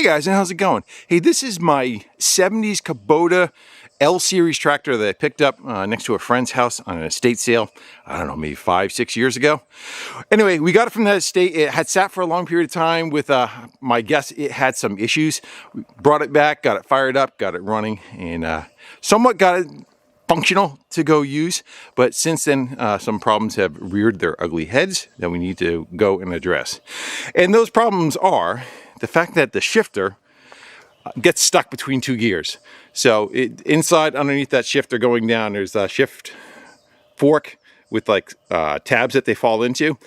Hey guys, and how's it going? Hey, this is my 70s Kubota L-Series tractor that I picked up next to a friend's house on an estate sale, I don't know, maybe 5-6 years ago. Anyway, we got it from that estate. It had sat for a long period of time with, my guess, it had some issues. We brought it back, got it fired up, got it running, and somewhat got it functional to go use. But since then, some problems have reared their ugly heads that we need to go and address. And those problems are the fact that the shifter gets stuck between two gears. So inside underneath that shifter going down, there's a shift fork with like tabs that they fall into.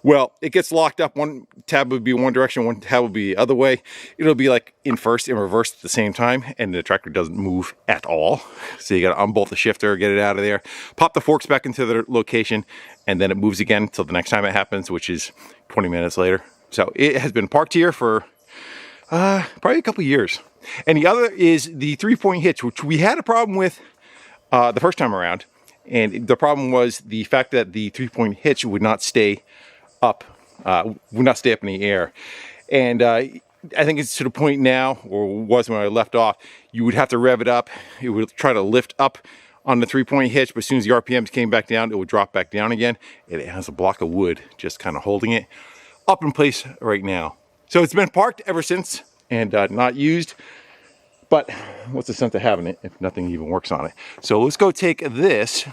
Well, it gets locked up. One tab would be one direction, one tab would be the other way. It'll be like in first and reverse at the same time, and the tractor doesn't move at all. So you got to unbolt the shifter, get it out of there, pop the forks back into their location, and then it moves again until the next time it happens, which is 20 minutes later. So it has been parked here for probably a couple years. And the other is the 3-point hitch, which we had a problem with the first time around. And the problem was the fact that the 3-point hitch would not stay up, in the air. And I think it's to the point now, or was when I left off, you would have to rev it up. It would try to lift up on the 3-point hitch, but as soon as the RPMs came back down, it would drop back down again. And it has a block of wood just kind of holding it up in place right now. So it's been parked ever since and not used, but what's the sense of having it if nothing even works on it? So let's go take this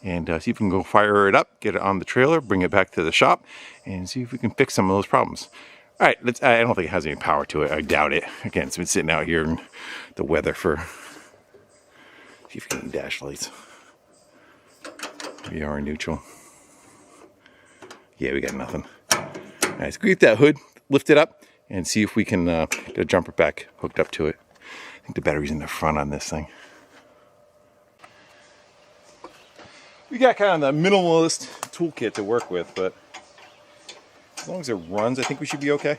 and see if we can go fire it up, get it on the trailer, bring it back to the shop, and see if we can fix some of those problems. All right, I don't think it has any power to it. I doubt it. Again, it's been sitting out here in the weather for, see if we can dash lights. We are neutral. Yeah, we got nothing. All right, let's get that hood, lift it up, and see if we can get a jumper pack hooked up to it. I think the battery's in the front on this thing. We got kind of the minimalist toolkit to work with, but as long as it runs, I think we should be okay.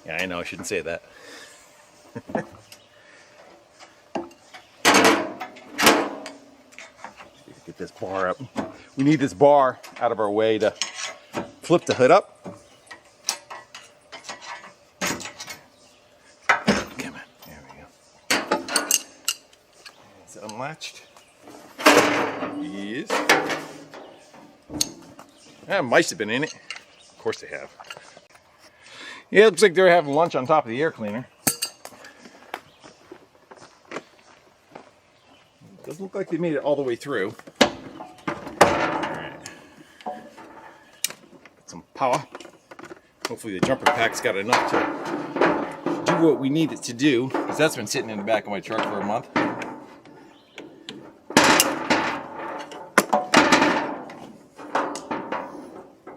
Yeah, I know, I shouldn't say that. Get this bar up. We need this bar out of our way to flip the hood up. Come on, there we go. It's unlatched. Yes. Mice have been in it. Of course they have. Yeah, it looks like they're having lunch on top of the air cleaner. Doesn't look like they made it all the way through. Alright. Got some power. Hopefully the jumper pack's got enough to do what we need it to do, because that's been sitting in the back of my truck for a month.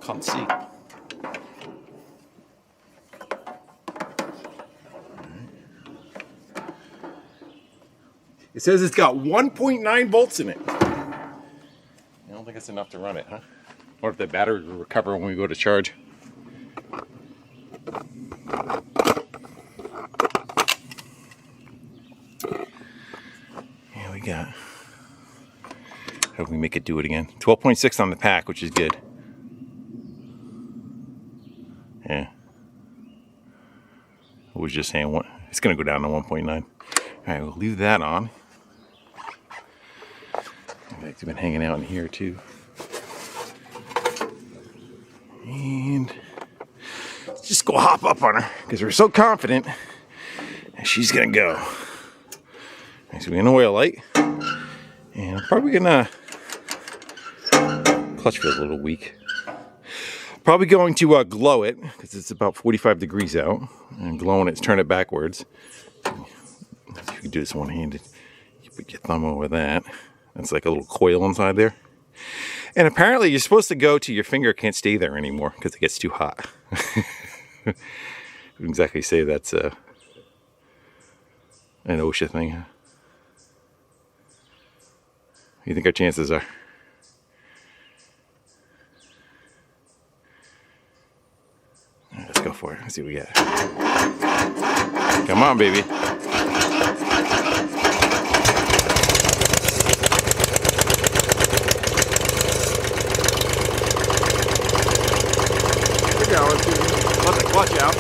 Can't see. It says it's got 1.9 volts in it. I don't think it's enough to run it, huh? Or if the battery will recover when we go to charge. Yeah, we got. How do we make it do it again? 12.6 on the pack, which is good. Yeah. I was just saying, it's going to go down to 1.9. All right, we'll leave that on. In fact, they've been hanging out in here too. And let's just go hop up on her because we're so confident that she's going to go. All right, so we're going to oil light. And I'm probably going to, clutch feels a little weak. Probably going to glow it because it's about 45 degrees out, and glowing it, turn it backwards. You can do this one-handed. You put your thumb over that. That's like a little coil inside there. And apparently you're supposed to go to your finger can't stay there anymore because it gets too hot. I wouldn't exactly say that's an OSHA thing. What do you think our chances are? Let's go for it. Let's see what we got. Come on, baby. We're going. Let the clutch out.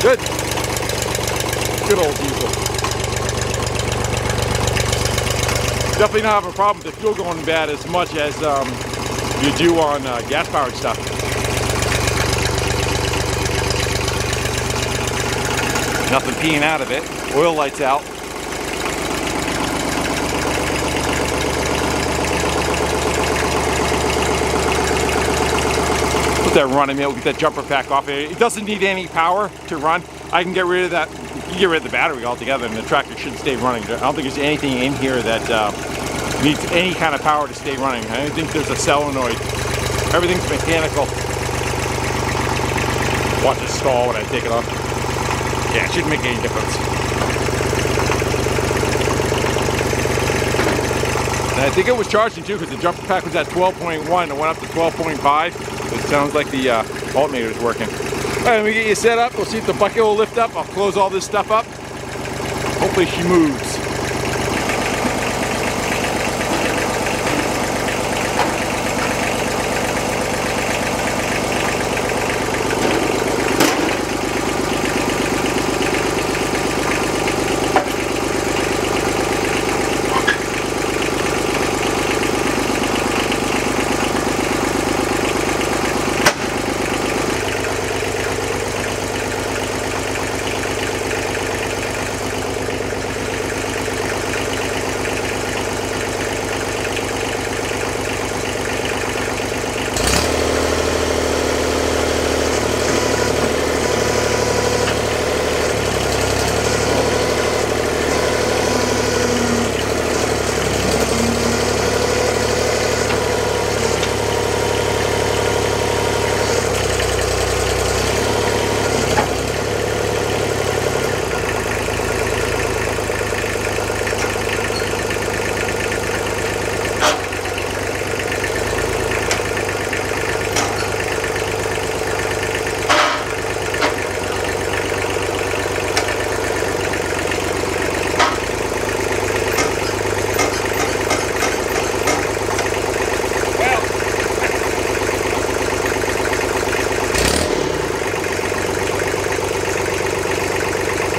Good. Good old diesel. Definitely not have a problem with the fuel going bad as much as you do on gas-powered stuff. Nothing peeing out of it. Oil lights out. Put that running, we'll get that jumper pack off it. It doesn't need any power to run. I can get rid of that. You get rid of the battery altogether and the tractor should stay running. I don't think there's anything in here that needs any kind of power to stay running. I don't think there's a solenoid. Everything's mechanical. Watch it stall when I take it off. Yeah, it shouldn't make any difference. And I think it was charging too because the jumper pack was at 12.1 and went up to 12.5. It sounds like the alternator is working. All right, let me get you set up. We'll see if the bucket will lift up. I'll close all this stuff up. Hopefully she moves.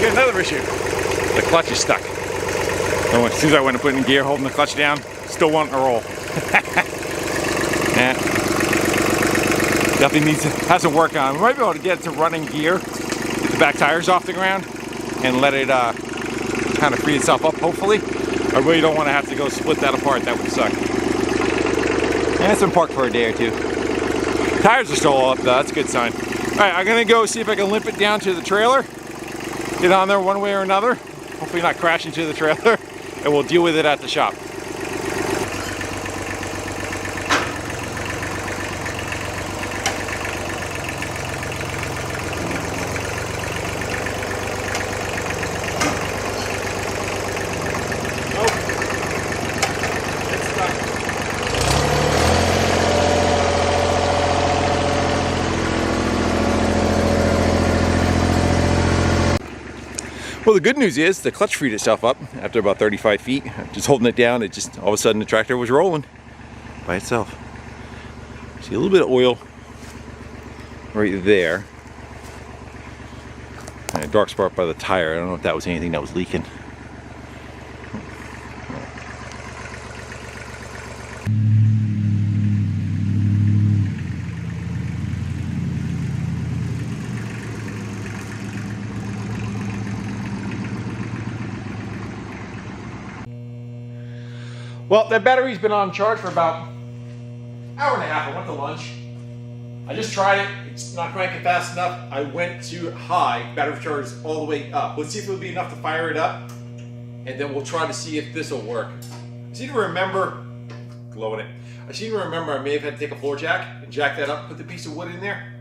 Another issue, the clutch is stuck. So as soon as I went to put in gear, holding the clutch down, still wanting to roll. Yeah. Definitely has to work on. We might be able to get it to running gear, get the back tires off the ground, and let it kind of free itself up, hopefully. I really don't want to have to go split that apart, that would suck. And it's been parked for a day or two. Tires are still all up though, that's a good sign. All right, I'm gonna go see if I can limp it down to the trailer. Get on there one way or another, hopefully not crash into the trailer, and we'll deal with it at the shop. Well, the good news is the clutch freed itself up after about 35 feet. Just holding it down, it just all of a sudden the tractor was rolling by itself. See a little bit of oil right there. And a dark spot by the tire. I don't know if that was anything that was leaking. Well, that battery's been on charge for about an hour and a half. I went to lunch. I just tried it. It's not cranking fast enough. I went to high. Battery charge is all the way up. Let's see if it'll be enough to fire it up. And then we'll try to see if this will work. I seem to remember, glowing it. I seem to remember I may have had to take a floor jack and jack that up, put the piece of wood in there.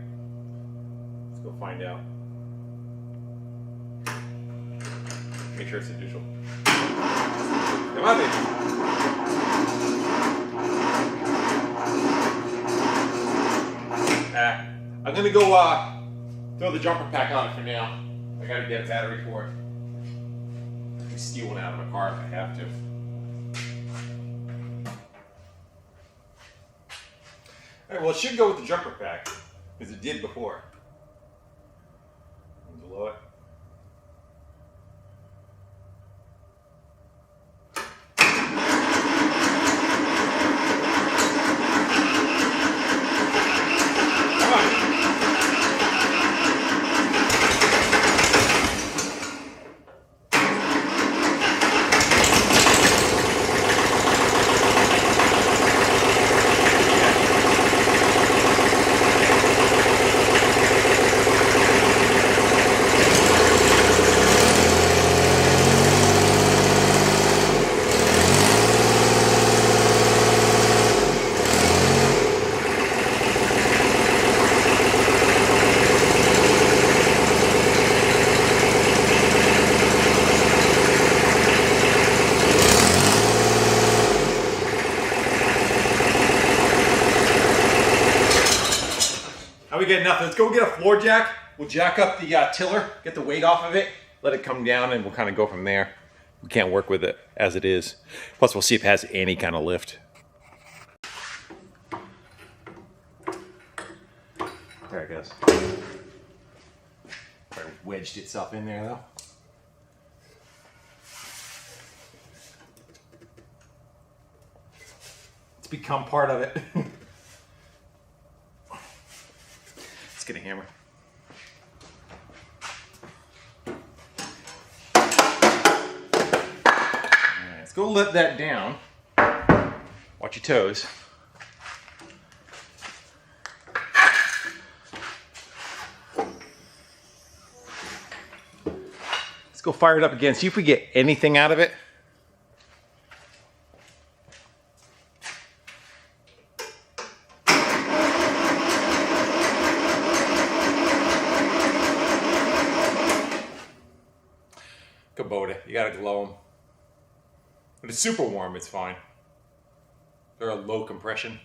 Let's go find out. Make sure it's neutral. Come on, baby. I'm gonna go throw the jumper pack on it for now. I gotta get a battery for it. I can steal one out of my car if I have to. Alright, well it should go with the jumper pack, because it did before. The blow it. Now we get nothing. Let's go get a floor jack. We'll jack up the tiller, get the weight off of it, let it come down, and we'll kind of go from there. We can't work with it as it is. Plus, we'll see if it has any kind of lift. There it goes. Probably wedged itself in there, though. It's become part of it. Let's get a hammer. Alright, let's go let that down. Watch your toes. Let's go fire it up again, see if we get anything out of it. Kubota, you gotta glow them. But it's super warm, it's fine. They're a low compression.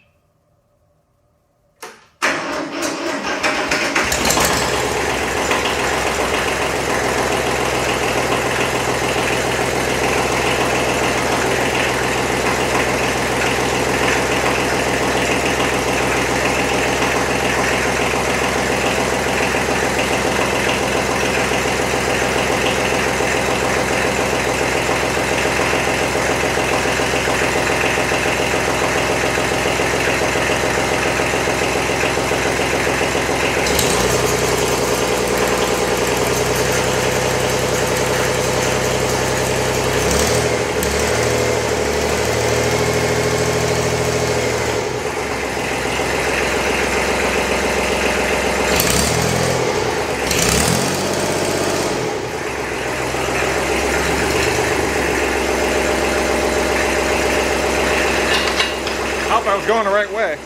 I was going the right way,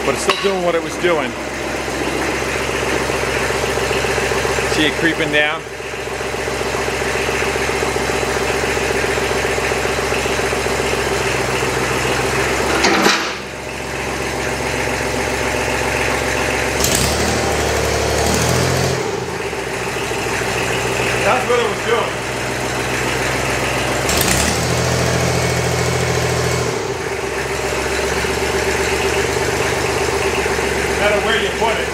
but it's still doing what it was doing. See it creeping down? That's what it was doing. No matter where you put it.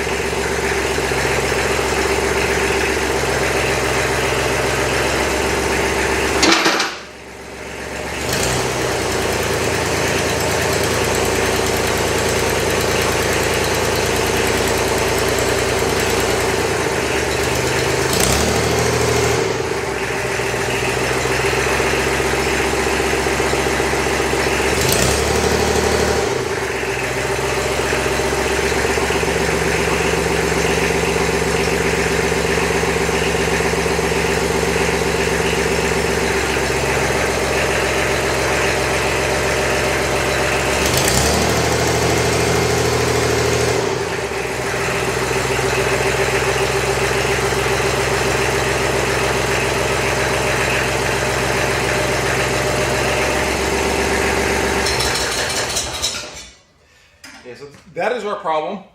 So that is our problem,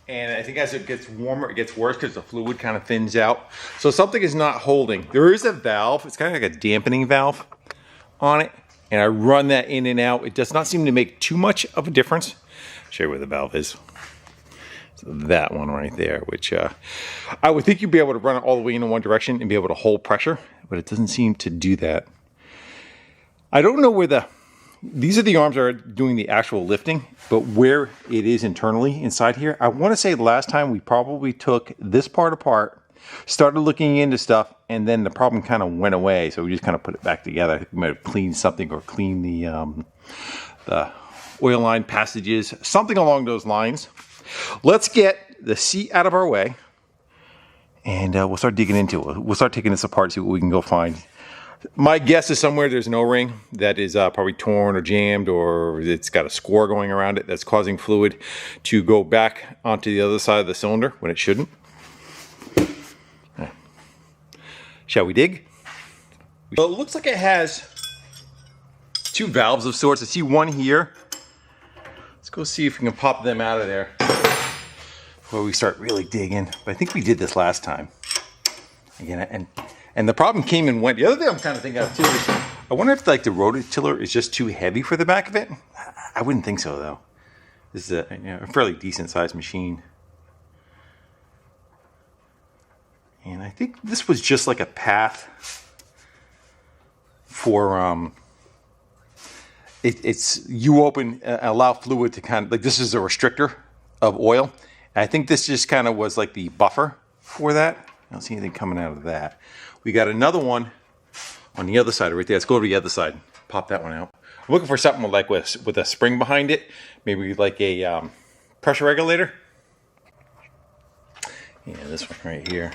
and I think as it gets warmer, it gets worse because the fluid kind of thins out. So something is not holding. There is a valve. It's kind of like a dampening valve on it, and I run that in and out. It does not seem to make too much of a difference. I'll show you where the valve is. So that one right there, which I would think you'd be able to run it all the way in one direction and be able to hold pressure, but it doesn't seem to do that. I don't know where these are the arms that are doing the actual lifting, but where it is internally inside here, I want to say last time we probably took this part apart, started looking into stuff, and then the problem kind of went away. So we just kind of put it back together. I think we might have cleaned something or cleaned the oil line passages, something along those lines. Let's get the seat out of our way, and we'll start digging into it. We'll start taking this apart, see what we can go find. My guess is somewhere there's an O-ring that is probably torn or jammed, or it's got a score going around it that's causing fluid to go back onto the other side of the cylinder when it shouldn't. Shall we dig? Well, it looks like it has two valves of sorts. I see one here. Let's go see if we can pop them out of there before we start really digging. But I think we did this last time. Again, and the problem came and went. The other thing I'm kind of thinking of too is, I wonder if like the rototiller is just too heavy for the back of it. I wouldn't think so though. This is a fairly decent sized machine. And I think this was just like a path for it's you open allow fluid to kind of like, this is a restrictor of oil. And I think this just kind of was like the buffer for that. I don't see anything coming out of that. We got another one on the other side right there. Let's go to the other side. Pop that one out. I'm looking for something like with a spring behind it. Maybe like a pressure regulator. Yeah, this one right here.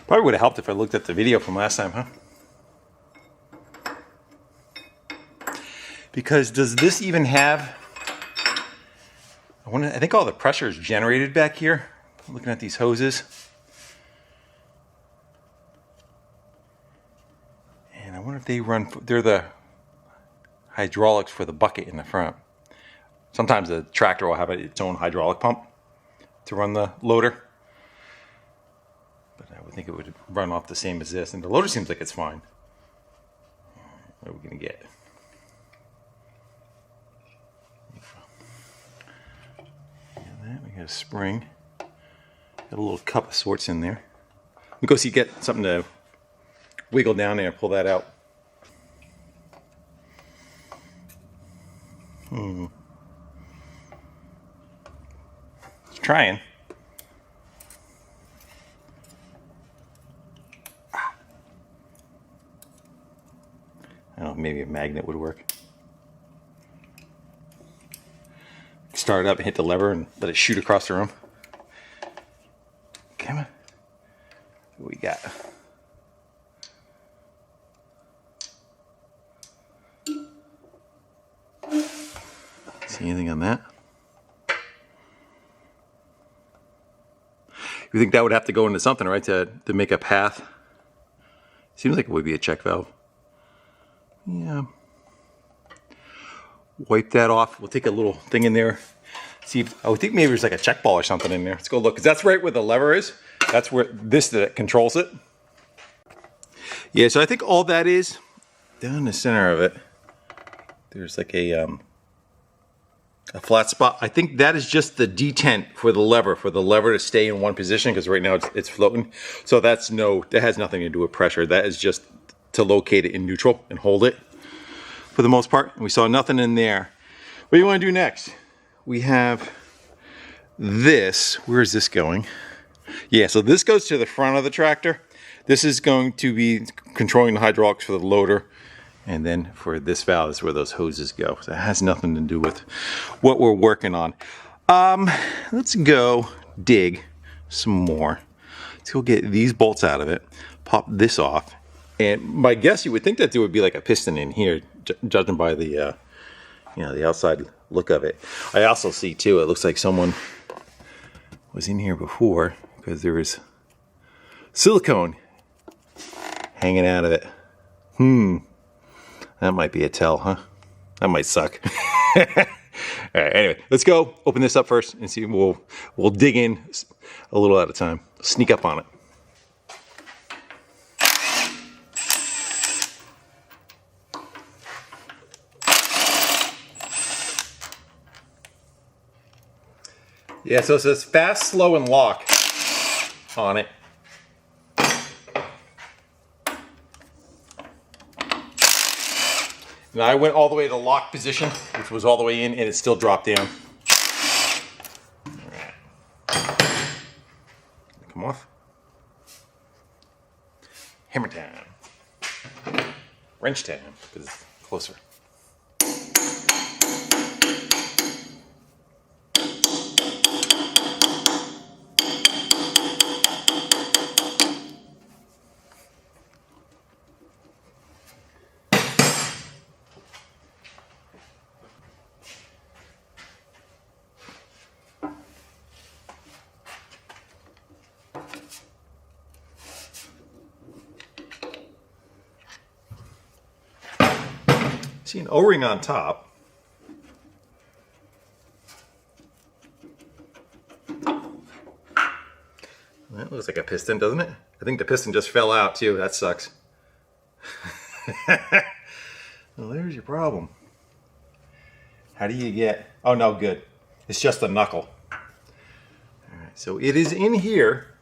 Probably would have helped if I looked at the video from last time, huh? Because does this even have... I think all the pressure is generated back here. I'm looking at these hoses. And I wonder if they run... They're the hydraulics for the bucket in the front. Sometimes the tractor will have its own hydraulic pump to run the loader. But I would think it would run off the same as this. And the loader seems like it's fine. What are we going to get? We got a spring. Got a little cup of sorts in there. Let me go see, get something to wiggle down there and pull that out. It's trying. I don't know, maybe a magnet would work. Start it up and hit the lever and let it shoot across the room. Come on. What we got? See anything on that? You think that would have to go into something, right, to make a path? Seems like it would be a check valve. Yeah. Wipe that off. We'll take a little thing in there. See if, I would think maybe there's like a check ball or something in there. Let's go look, because that's right where the lever is. That's where that controls it. Yeah, so I think all that is down in the center of it. There's like a flat spot. I think that is just the detent for the lever to stay in one position, because right now it's floating. So that has nothing to do with pressure. That is just to locate it in neutral and hold it for the most part. And we saw nothing in there. What do you want to do next? We have this. Where is this going? Yeah, so this goes to the front of the tractor. This is going to be controlling the hydraulics for the loader. And then for this valve is where those hoses go. So it has nothing to do with what we're working on. Let's go dig some more. Let's go get these bolts out of it. Pop this off. And my guess, you would think that there would be like a piston in here, judging by the, the outside look of it. I also see too, it looks like someone was in here before, because there was silicone hanging out of it. That might be a tell, huh? That might suck. All right, anyway, let's go open this up first and see. We'll dig in a little at a time. Sneak up on it. Yeah, so it says fast, slow, and lock on it. Now I went all the way to the lock position, which was all the way in, and it still dropped down. All right. Come off. Hammer time. Wrench time, because it's closer. See an O-ring on top. That looks like a piston, doesn't it? I think the piston just fell out too. That sucks. Well, there's your problem. How do you get... Oh, no, good. It's just a knuckle. All right, so it is in here.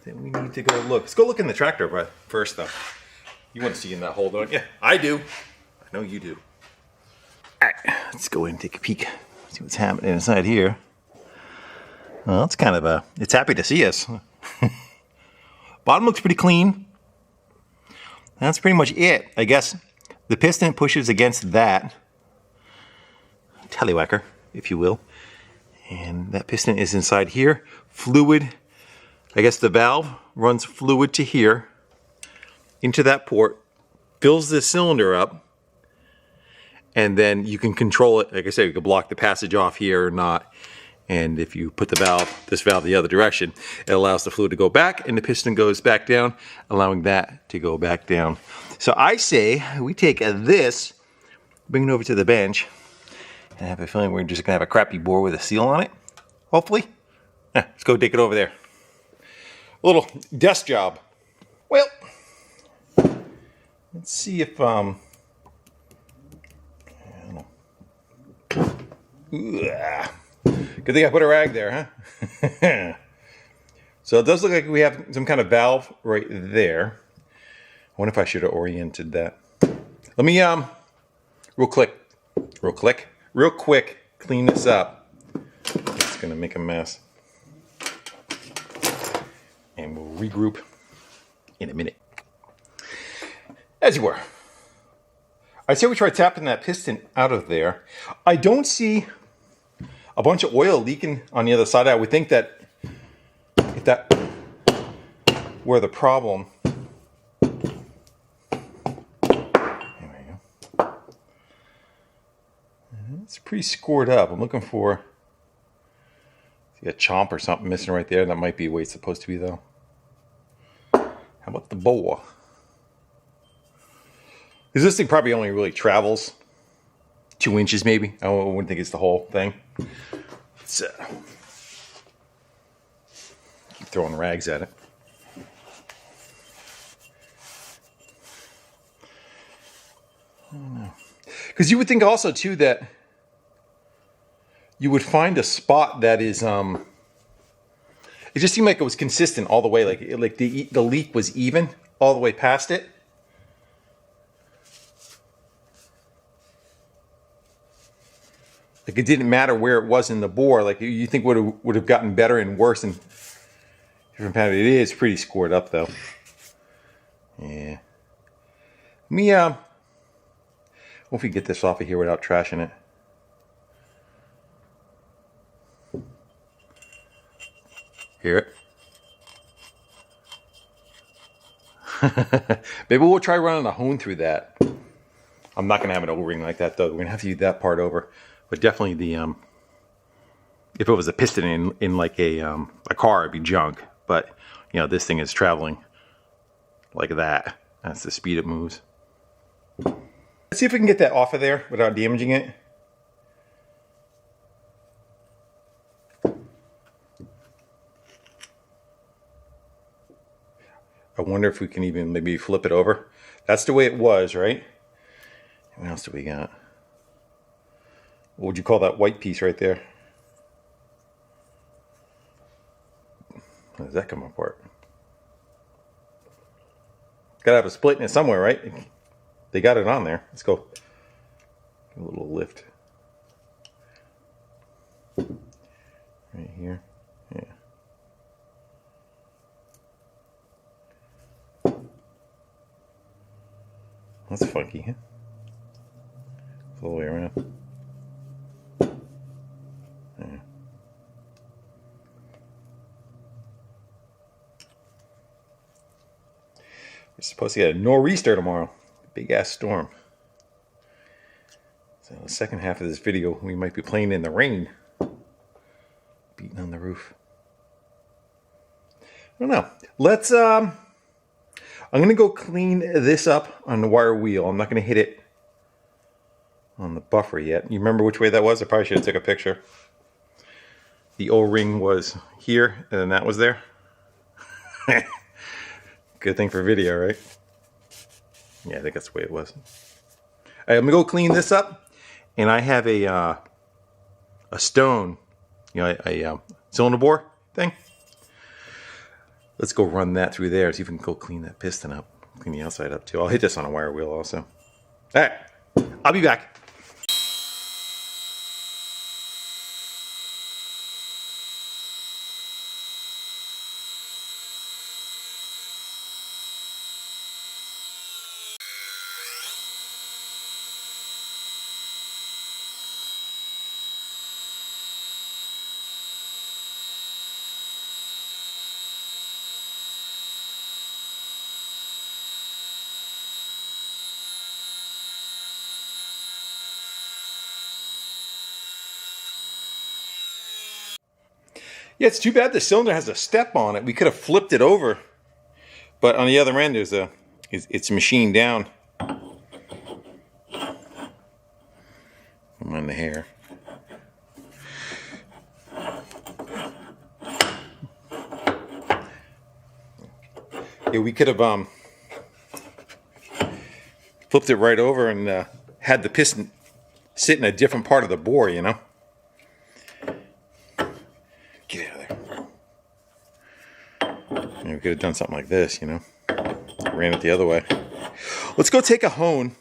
Then we need to go look. Let's go look in the tractor first, though. You want to see in that hole, don't you? I do. I know you do. All right, let's go in and take a peek. See what's happening inside here. Well, it's kind of it's happy to see us. Bottom looks pretty clean. That's pretty much it. I guess the piston pushes against that tallywhacker, if you will. And that piston is inside here. Fluid, I guess the valve runs fluid to here, into that port, fills the cylinder up, and then you can control it. Like I said, you can block the passage off here or not. And if you put this valve the other direction, it allows the fluid to go back and the piston goes back down, allowing that to go back down. So I say we take this, bring it over to the bench, and I have a feeling we're just gonna have a crappy bore with a seal on it, hopefully. Let's go take it over there. A little desk job. Well, let's see if, I don't know. Good thing I put a rag there, huh? So it does look like we have some kind of valve right there. I wonder if I should have oriented that. Let me, real quick, clean this up. It's gonna make a mess. And we'll regroup in a minute. As you were. I say we try tapping that piston out of there. I don't see a bunch of oil leaking on the other side. I would think that if that were the problem. There we go. It's pretty scored up. I'm looking for a chomp or something missing right there. That might be the way it's supposed to be, though. How about the bore? Because this thing probably only really travels 2 inches, maybe. I wouldn't think it's the whole thing. Let's keep throwing rags at it. I don't know. Because you would think also, too, that you would find a spot that is, it just seemed like it was consistent all the way. Like the leak was even all the way past it. Like it didn't matter where it was in the bore. Like you think would have gotten better and worse in different patterns. It is pretty scored up though. Yeah. Let me hope we get this off of here without trashing it. Hear it? Maybe we'll try running a hone through that. I'm not gonna have an O-ring like that though. We're gonna have to use that part over. But definitely the if it was a piston in like a car, it'd be junk. But you know, this thing is traveling like that. That's the speed it moves. Let's see if we can get that off of there without damaging it. I wonder if we can even maybe flip it over. That's the way it was, right? What else do we got? What would you call that white piece right there? How does that come apart? Gotta have a split in it somewhere, right? They got it on there. Let's go. A little lift. Right here. Yeah. That's funky, huh? All the way around. Yeah. We're supposed to get a nor'easter tomorrow. Big ass storm. So the second half of this video, we might be playing in the rain. Beating on the roof. I don't know. Let's, I'm going to go clean this up on the wire wheel. I'm not going to hit it on the buffer yet. You remember which way that was? I probably should have took a picture. The O-ring was here, and then that was there. Good thing for video, right? Yeah, I think that's the way it was. All right, I'm gonna go clean this up, and I have a stone, you know, a cylinder bore thing. Let's go run that through there. See if we can go clean that piston up, clean the outside up too. I'll hit this on a wire wheel also. All right, I'll be back. Yeah, it's too bad the cylinder has a step on it. We could have flipped it over, but on the other end, there's it's machined down. I'm on the hair. Yeah, we could have flipped it right over and had the piston sit in a different part of the bore, you know. Get out of there. Yeah, we could have done something like this, you know. Ran it the other way. Let's go take a hone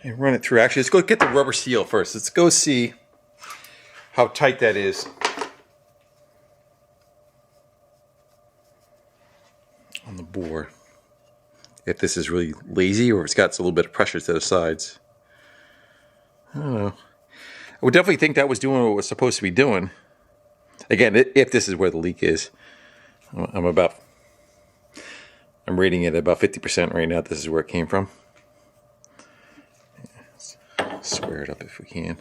and run it through. Actually, let's go get the rubber seal first. Let's go see how tight that is. On the bore. If this is really lazy or if it's got a little bit of pressure to the sides. I don't know. I would definitely think that was doing what it was supposed to be doing. Again, if this is where the leak is. I'm rating it at about 50% right now. This is where it came from. Let's square it up if we can.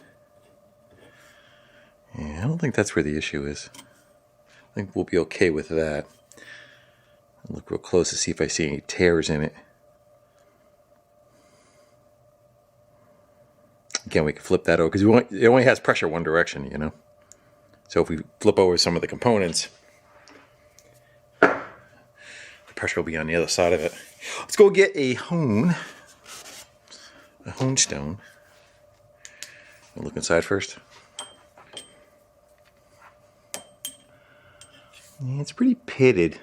Yeah, I don't think that's where the issue is. I think we'll be okay with that. I'll look real close to see if I see any tears in it. Again, we can flip that over because it only has pressure one direction, you know. So if we flip over some of the components, the pressure will be on the other side of it. Let's go get a hone stone. I'll look inside first. Yeah, it's pretty pitted.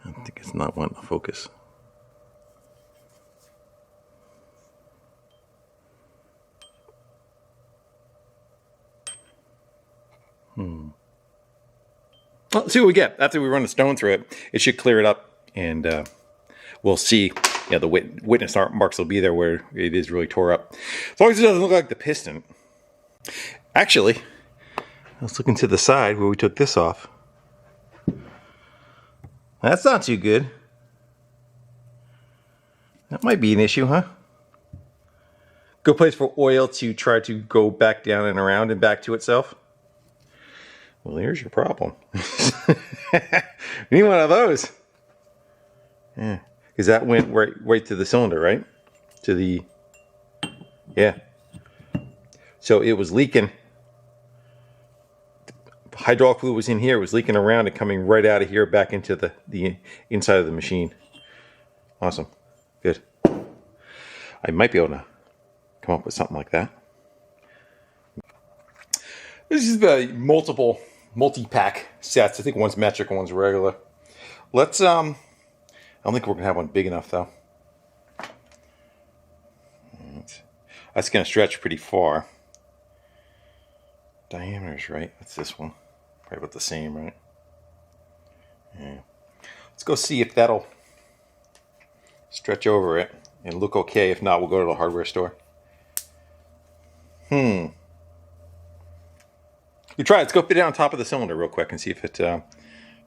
I think it's not wanting to focus. Well, let's see what we get. After we run the stone through it, it should clear it up, and we'll see. Yeah, the witness marks will be there where it is really tore up. As long as it doesn't look like the piston. Actually, let's look into the side where we took this off. That's not too good. That might be an issue, huh? Good place for oil to try to go back down and around and back to itself. Well, here's your problem. You need one of those. Yeah, because that went right to the cylinder, right? To the, yeah. So it was leaking hydraulic fluid was in here. It was leaking around and coming right out of here back into the inside of the machine. Awesome. Good. I might be able to come up with something like that. This is the multi-pack sets. I think one's metric and one's regular. Let's, I don't think we're going to have one big enough though. That's going to stretch pretty far. Diameter's right. That's this one. Probably about the same, right? Yeah. Let's go see if that'll stretch over it and look okay. If not, we'll go to the hardware store. You try it. Let's go fit it on top of the cylinder real quick and see if it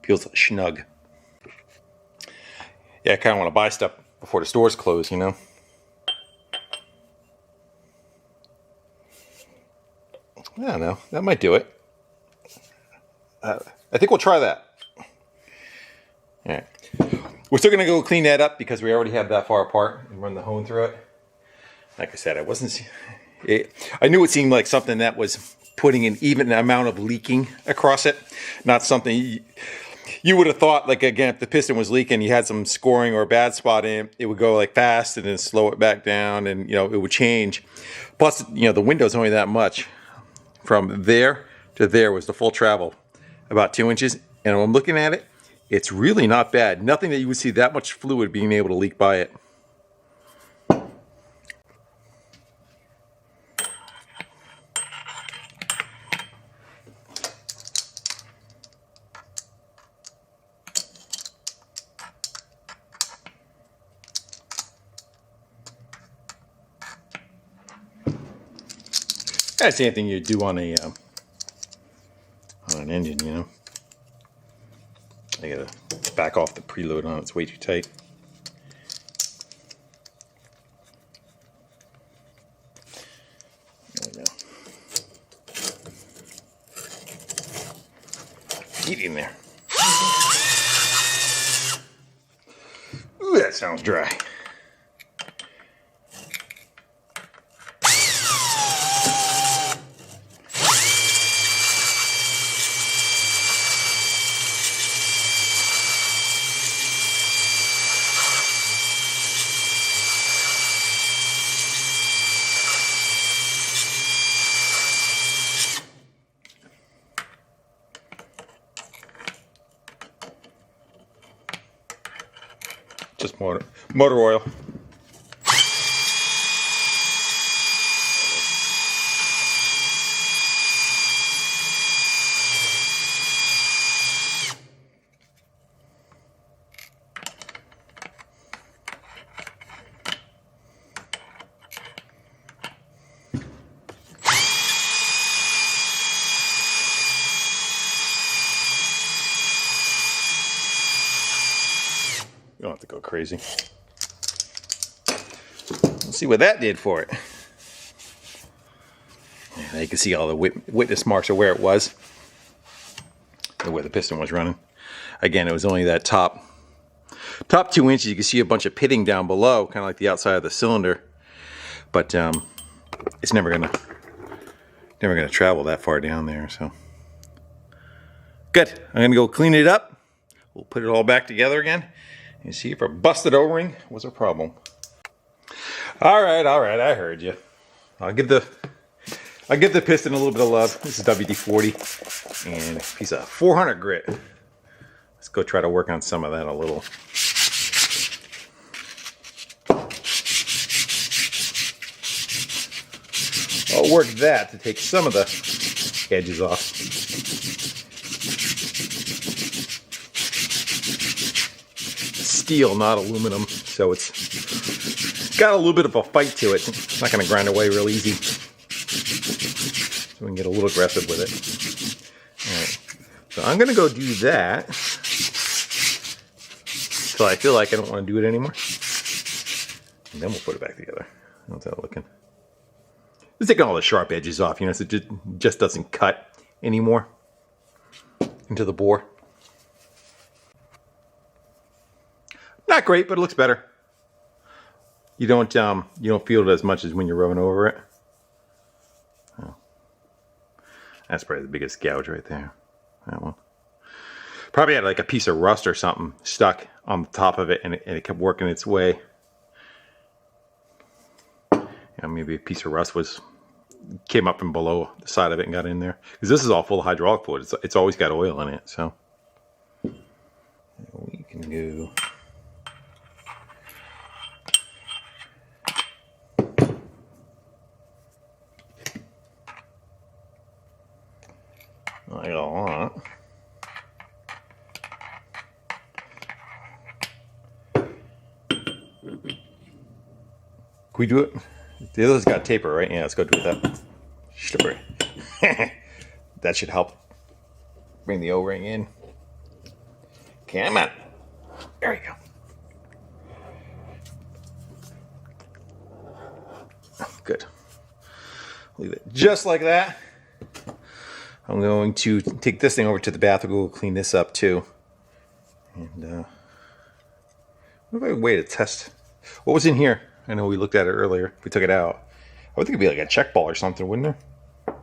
feels snug. Yeah, I kind of want to buy stuff before the stores close, you know. I don't know. That might do it. I think we'll try that. All right. We're still going to go clean that up because we already have that far apart and run the hone through it. Like I said, I knew it seemed like something that was putting an even amount of leaking across it. Not something you would have thought, like, again, if the piston was leaking, you had some scoring or a bad spot in it, it would go like fast and then slow it back down and, you know, it would change. Plus, you know, the window's only that much. From there to there was the full travel, about 2 inches. And when I'm looking at it, it's really not bad. Nothing that you would see that much fluid being able to leak by it. That's anything you do on an engine, you know. I gotta back off the preload on it. It's way too tight. There we go. Get in there. Ooh, that sounds dry. Just motor oil. You don't have to go crazy. Let's see what that did for it. Yeah, you can see all the witness marks of where it was, where the piston was running. Again, it was only that top 2 inches. You can see a bunch of pitting down below, kind of like the outside of the cylinder. But it's never gonna travel that far down there. So good. I'm gonna go clean it up. We'll put it all back together again. And see if our busted O-ring was a problem. All right, I heard you. I'll give the piston a little bit of love. This is WD-40 and a piece of 400 grit. Let's go try to work on some of that a little. I'll work that to take some of the edges off. Steel, not aluminum, so it's got a little bit of a fight to it. It's not going to grind away real easy, so we can get a little aggressive with it. All right, so I'm going to go do that until I feel like I don't want to do it anymore, and then we'll put it back together. How's that looking? It's taking all the sharp edges off, you know, so it just doesn't cut anymore into the bore. Not great, but it looks better. You don't feel it as much as when you're rubbing over it. Oh. That's probably the biggest gouge right there. That one. Probably had like a piece of rust or something stuck on the top of it, and it kept working its way. Yeah, maybe a piece of rust came up from below the side of it and got in there. Because this is all full of hydraulic fluid. It's always got oil in it, so we can go. Like a lot. Can we do it? The other's got taper, right? Yeah, let's go do that. Slippery. That should help bring the O-ring in. Come on. There we go. Good. Leave it just like that. I'm going to take this thing over to the bathroom. We'll clean this up too. And what about a way to test? What was in here? I know we looked at it earlier. We took it out. I would think it'd be like a check ball or something, wouldn't there?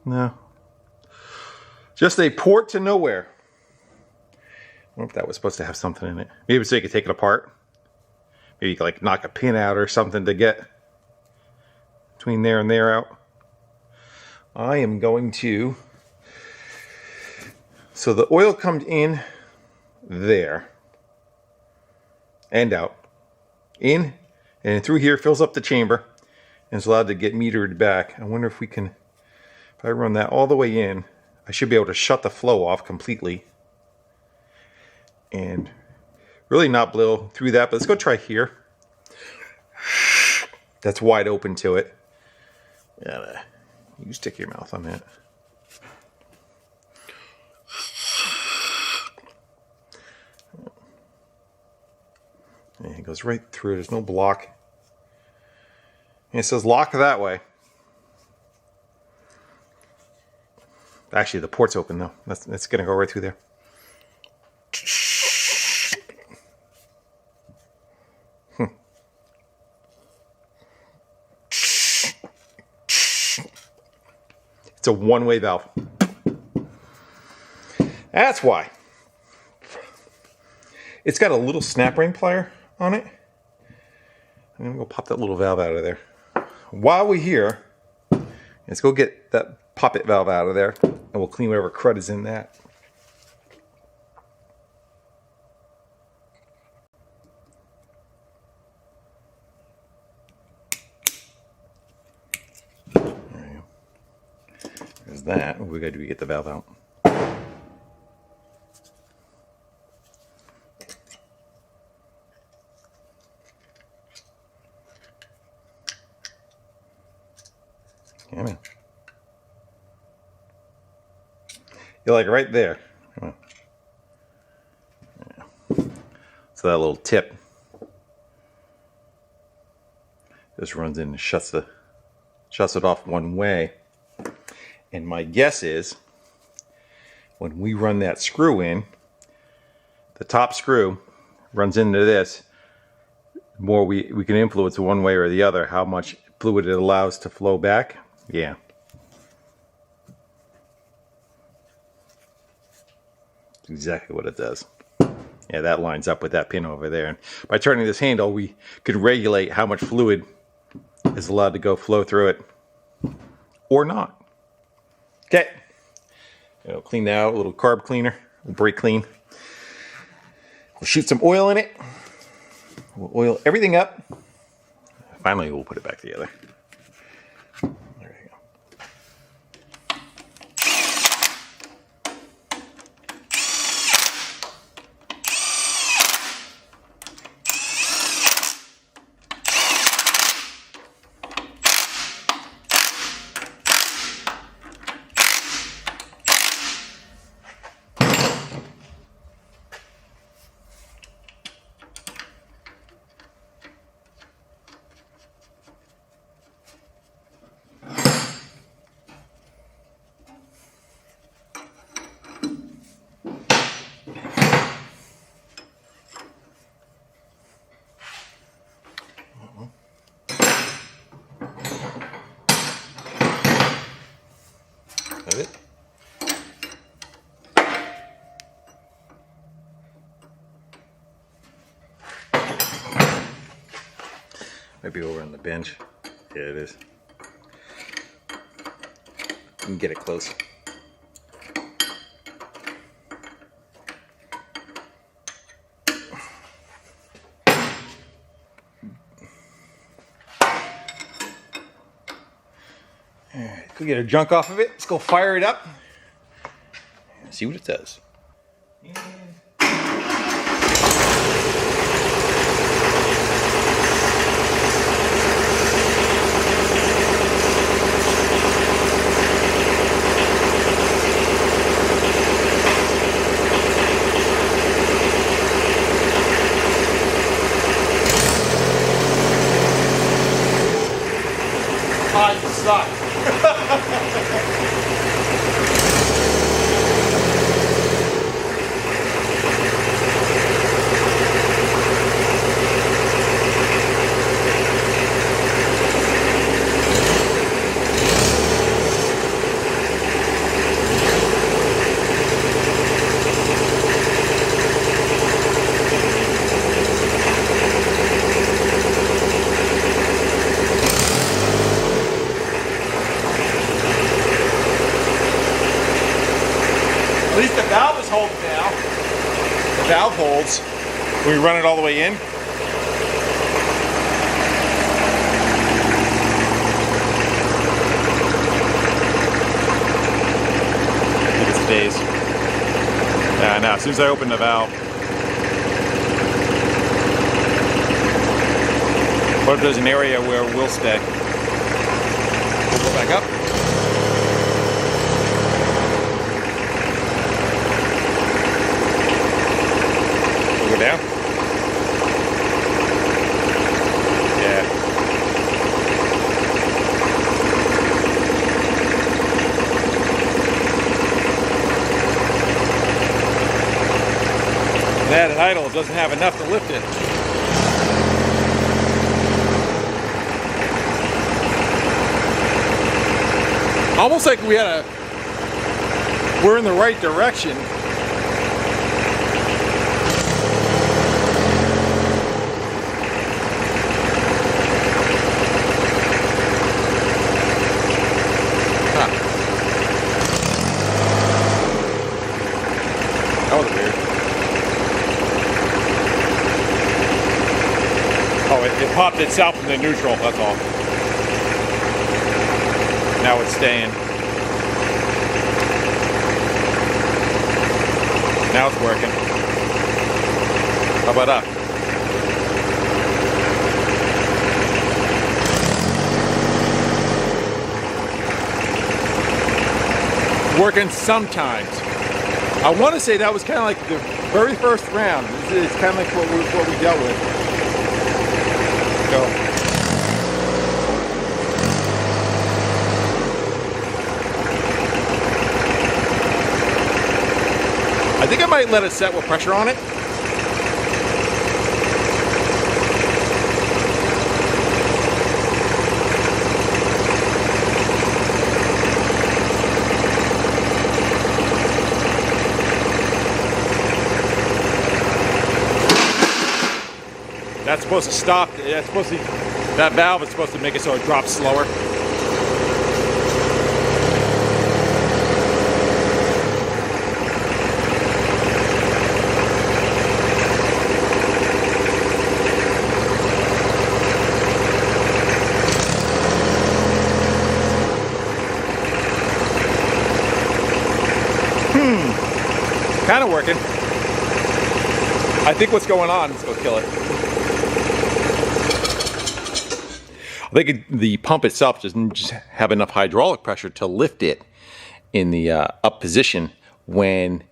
No. Just a port to nowhere. I wonder if that was supposed to have something in it. Maybe so you could take it apart. Maybe you could like knock a pin out or something to get between there and there out. I am going to... So the oil comes in there and out. In and through here, fills up the chamber, and is allowed to get metered back. I wonder if we can... If I run that all the way in, I should be able to shut the flow off completely. And really not blow through that, but let's go try here. That's wide open to it. Yeah, you stick your mouth on that. And it goes right through. There's no block. And it says lock that way. Actually, the port's open though. That's going to go right through there. It's a one-way valve. That's why. It's got a little snap ring plier on it. I'm going to go pop that little valve out of there. While we're here, let's go get that poppet valve out of there, and we'll clean whatever crud is in that. There you go. There's that. What we got to do to get the valve out. Come on. You're like right there. Come on. Yeah. So that little tip just runs in and shuts it off one way. And my guess is when we run that screw in, the top screw runs into this. The more we can influence one way or the other how much fluid it allows to flow back. Yeah. That's exactly what it does. Yeah, that lines up with that pin over there. And by turning this handle, we could regulate how much fluid is allowed to flow through it. Or not. Okay. Clean that out, a little carb cleaner, we'll brake clean. We'll shoot some oil in it. We'll oil everything up. Finally, we'll put it back together. There you go. Might be over on the bench. Yeah, it is. You can get it close. Alright, go get our junk off of it. Let's go fire it up and see what it does. You suck. At least the valve is holding now. The valve holds. When we run it all the way in. I think it stays. Yeah, now as soon as I open the valve. What if there's an area where it will stay? Go back up. Go down. Yeah. That at idle doesn't have enough to lift it. Almost like we're in the right direction. That was weird. Oh, it popped itself into neutral, that's all. Now it's staying. Now it's working. How about up? Working sometimes. I want to say that was kind of like the very first round. It's kind of like what we dealt with. Go. I think I might let it set with pressure on it. That's supposed to stop. That valve is supposed to make it so it drops slower. Kind of working. I think what's going on is going to kill it. I think the pump itself doesn't just have enough hydraulic pressure to lift it in the up position when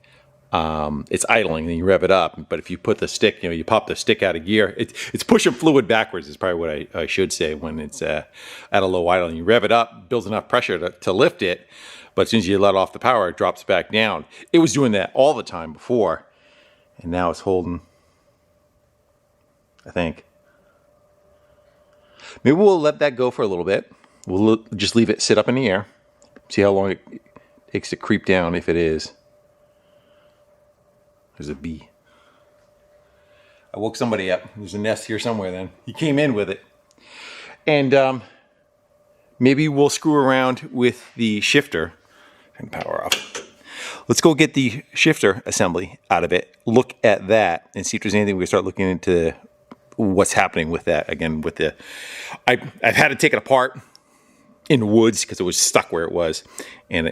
it's idling and you rev it up. But if you put the stick, you pop the stick out of gear, it's pushing fluid backwards is probably what I should say when it's at a low idle. And you rev it up, builds enough pressure to lift it. But as soon as you let off the power, it drops back down. It was doing that all the time before. And now it's holding, I think. Maybe we'll let that go for a little bit. We'll just leave it sit up in the air. See how long it takes to creep down, if it is. There's a bee. I woke somebody up. There's a nest here somewhere then. He came in with it. And maybe we'll screw around with the shifter. Turn the power off. Let's go get the shifter assembly out of it, look at that, and see if there's anything we can start looking into what's happening with that. Again, with the, I've had to take it apart in the woods because it was stuck where it was, and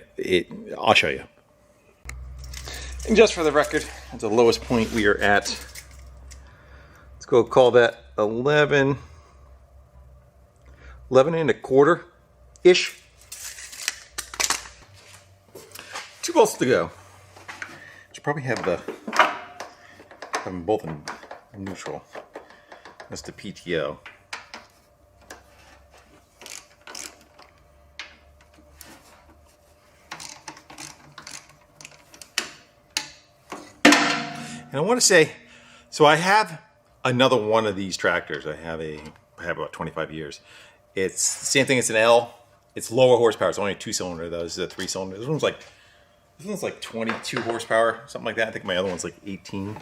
I'll show you. And just for the record, at the lowest point we are at, let's go call that 11 and a quarter-ish. 2 bolts to go. Should probably have them both in neutral. That's the PTO. And I want to say, so I have another one of these tractors. I have about 25 years. It's the same thing. It's an L. It's lower horsepower. It's only a 2-cylinder though. This is a 3-cylinder. This one's like 22 horsepower, something like that. I think my other one's like 18.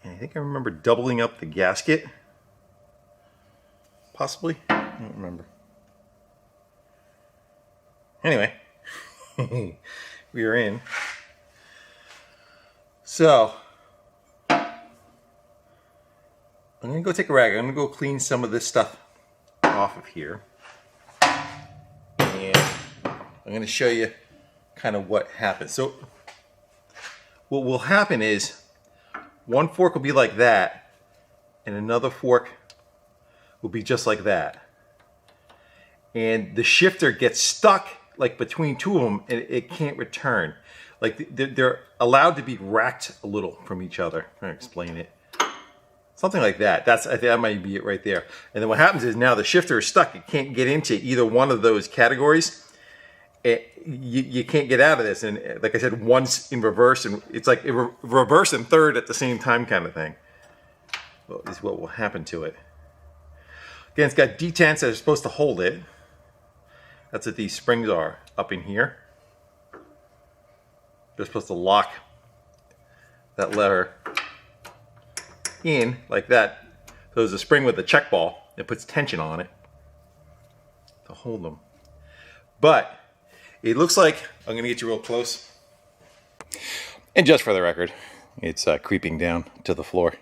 And I think I remember doubling up the gasket. Possibly. I don't remember. Anyway, we are in. So, I'm going to go take a rag. I'm going to go clean some of this stuff off of here. And I'm going to show you kind of what happens. So what will happen is one fork will be like that and another fork will be just like that, and the shifter gets stuck like between two of them and it can't return. Like they're allowed to be racked a little from each other. I'm trying to explain it. Something like that. I think that might be it right there. And then what happens is now the shifter is stuck. It can't get into either one of those categories. You can't get out of this, and like I said, one's in reverse, and it's like reverse and third at the same time kind of thing. Well, is what will happen to it. Again, it's got detents that are supposed to hold it. That's what these springs are up in here. They're supposed to lock that lever in like that. So there's a spring with a check ball that puts tension on it to hold them. But it looks like, I'm going to get you real close. And just for the record, it's creeping down to the floor.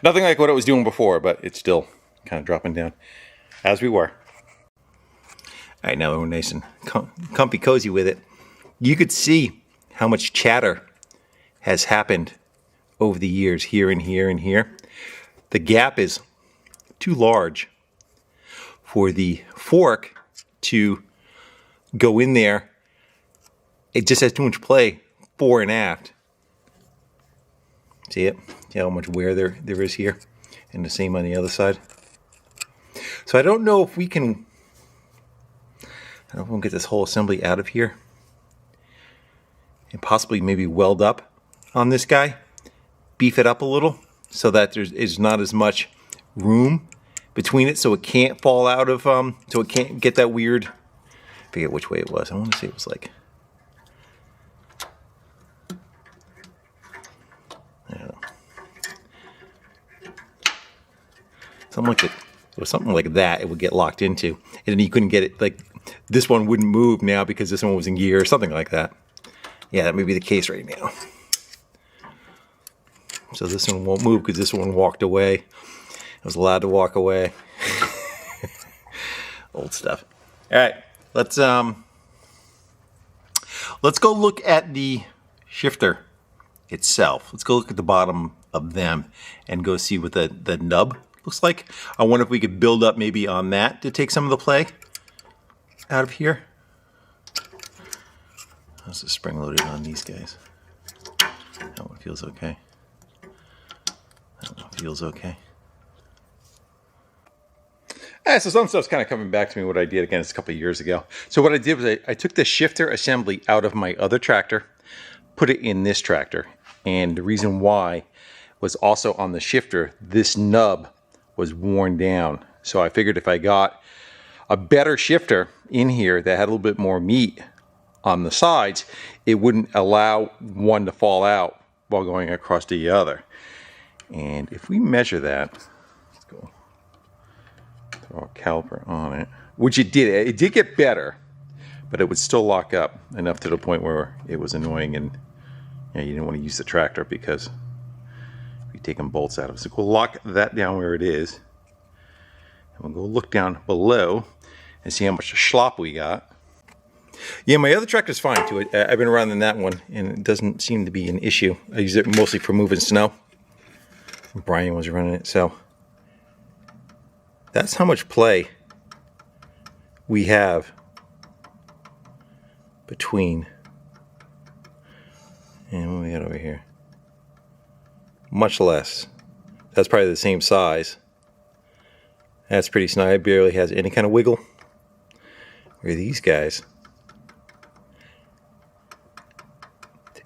Nothing like what it was doing before, but it's still kind of dropping down as we were. All right, now we're nice and comfy cozy with it. You could see how much chatter has happened over the years here and here and here. The gap is too large for the fork to go in there. It just has too much play fore and aft. See it? See how much wear there is here? And the same on the other side. So I don't know if we can, I don't know if we'll get this whole assembly out of here and possibly maybe weld up on this guy, beef it up a little so that there's not as much room between it, so it can't fall out of, so it can't get that weird, I forget which way it was. I want to say it was like, I don't know, something like that it would get locked into, and then you couldn't get it, like this one wouldn't move now because this one was in gear or something like that. Yeah, that may be the case right now. So this one won't move because this one walked away. It was allowed to walk away. Old stuff. All right, let's go look at the shifter itself. Let's go look at the bottom of them and go see what the nub looks like. I wonder if we could build up maybe on that to take some of the play out of here. How's the spring loaded on these guys? That one feels okay. That one feels okay. So some stuff's kind of coming back to me what I did, again, it's a couple of years ago. So what I did was I took the shifter assembly out of my other tractor, put it in this tractor. And the reason why was also on the shifter, this nub was worn down. So I figured if I got a better shifter in here that had a little bit more meat on the sides, it wouldn't allow one to fall out while going across the other. And if we measure that, let's go Throw a caliper on it, which it did. It did get better, but it would still lock up enough to the point where it was annoying, and you didn't want to use the tractor because you're taking bolts out of it. So we'll lock that down where it is, and we'll go look down below and see how much schlop we got. Yeah, my other tractor's fine too. I've been running that one, and it doesn't seem to be an issue. I use it mostly for moving snow. Brian was running it, so that's how much play we have between. And what we got over here? Much less. That's probably the same size. That's pretty snug. It barely has any kind of wiggle. Where are these guys?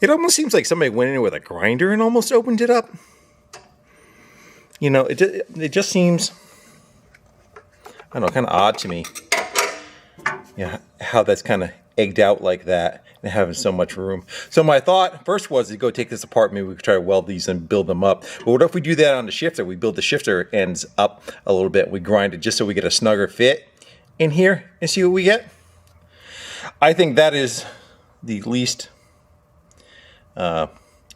It almost seems like somebody went in with a grinder and almost opened it up. You know, it just seems, I don't know, kind of odd to me. Yeah, how that's kind of egged out like that and having so much room. So my thought first was to go take this apart. Maybe we could try to weld these and build them up. But what if we do that on the shifter? We build the shifter ends up a little bit. We grind it just so we get a snugger fit in here and see what we get. I think that is the least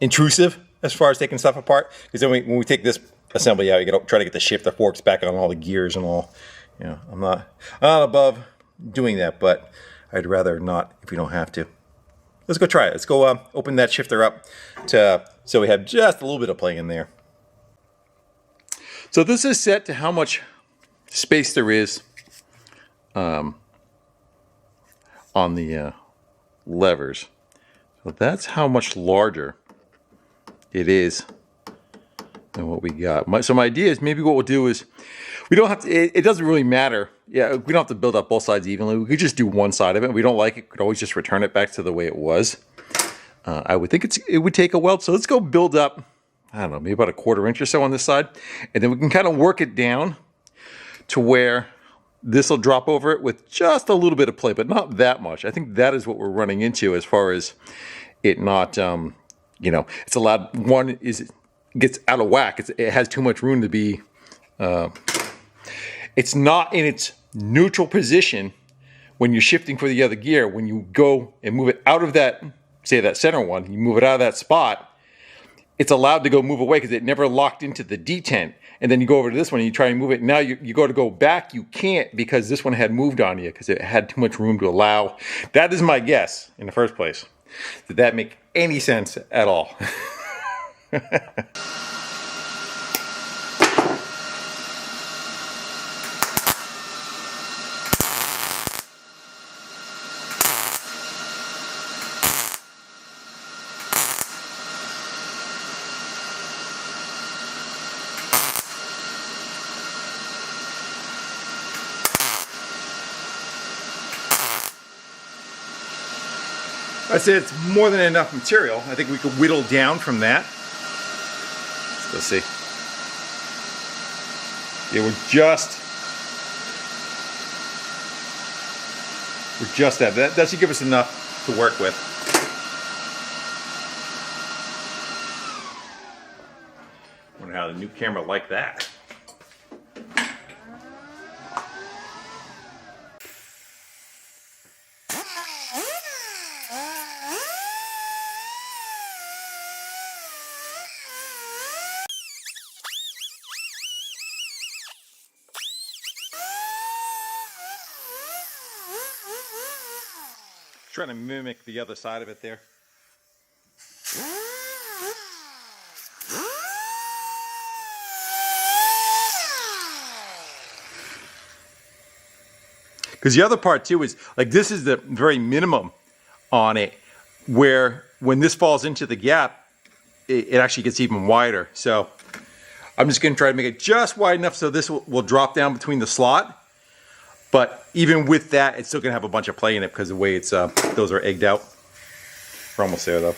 intrusive as far as taking stuff apart. Because then when we take this assembly out, you got to try to get the shifter forks back on all the gears and all. You know, I'm not above doing that, but I'd rather not if we don't have to. Let's go try it. Let's go open that shifter up so we have just a little bit of play in there. So this is set to how much space there is on the levers. So that's how much larger it is than what we got. So my idea is maybe what we'll do is we don't have to, it doesn't really matter. Yeah, we don't have to build up both sides evenly. We could just do one side of it. If we don't like it, we could always just return it back to the way it was. I would think it would take a weld. So let's go build up, I don't know, maybe about a 1/4 inch or so on this side. And then we can kind of work it down to where this will drop over it with just a little bit of play, but not that much. I think that is what we're running into as far as it not, you know, it's allowed, one is, gets out of whack. It has too much room to be, it's not in its neutral position when you're shifting for the other gear. When you go and move it out of that, say that center one, you move it out of that spot, it's allowed to go move away because it never locked into the detent. And then you go over to this one and you try and move it. Now you go to go back, you can't because this one had moved on you because it had too much room to allow. That is my guess in the first place. Did that make any sense at all? I said it's more than enough material. I think we could whittle down from that. Let's see. Yeah, we're just at that. That should give us enough to work with. Wonder how the new camera liked that. Trying to mimic the other side of it there. Because the other part too is, like, this is the very minimum on it, where when this falls into the gap, it actually gets even wider. So I'm just going to try to make it just wide enough so this will drop down between the slot. But even with that, it's still going to have a bunch of play in it because the way it's, those are egged out. We're almost there though.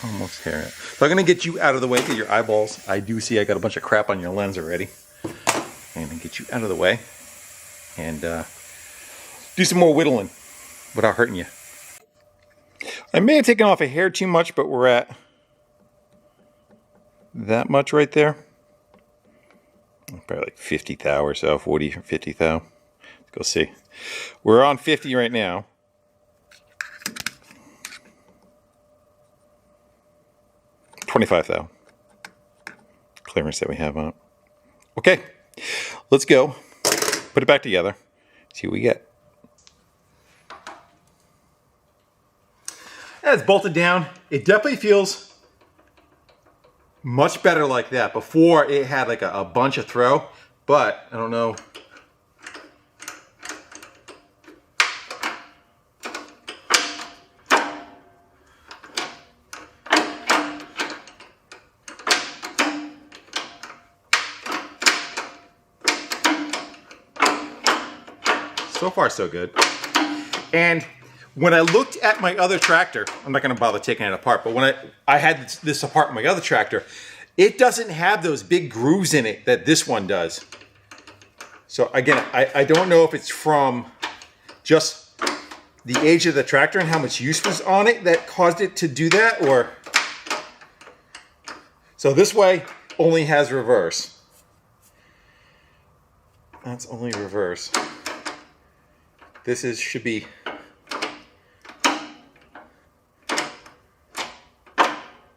Almost here. So So I'm gonna get you out of the way, get your eyeballs. I do see I got a bunch of crap on your lens already. I'm gonna get you out of the way and do some more whittling without hurting you. I may have taken off a hair too much, but we're at that much right there. Probably like 50 thou or so, 40 or 50 thou. Let's go see. We're on 50 right now. $25 thou. Clearance that we have on it. Okay, let's go. Put it back together. See what we get. That's bolted down. It definitely feels much better like that. Before it had like a bunch of throw, but I don't know. So far, so good. And when I looked at my other tractor, I'm not going to bother taking it apart, but when I had this apart in my other tractor, it doesn't have those big grooves in it that this one does. So again, I don't know if it's from just the age of the tractor and how much use was on it that caused it to do that, or... So this way only has reverse. That's only reverse. This should be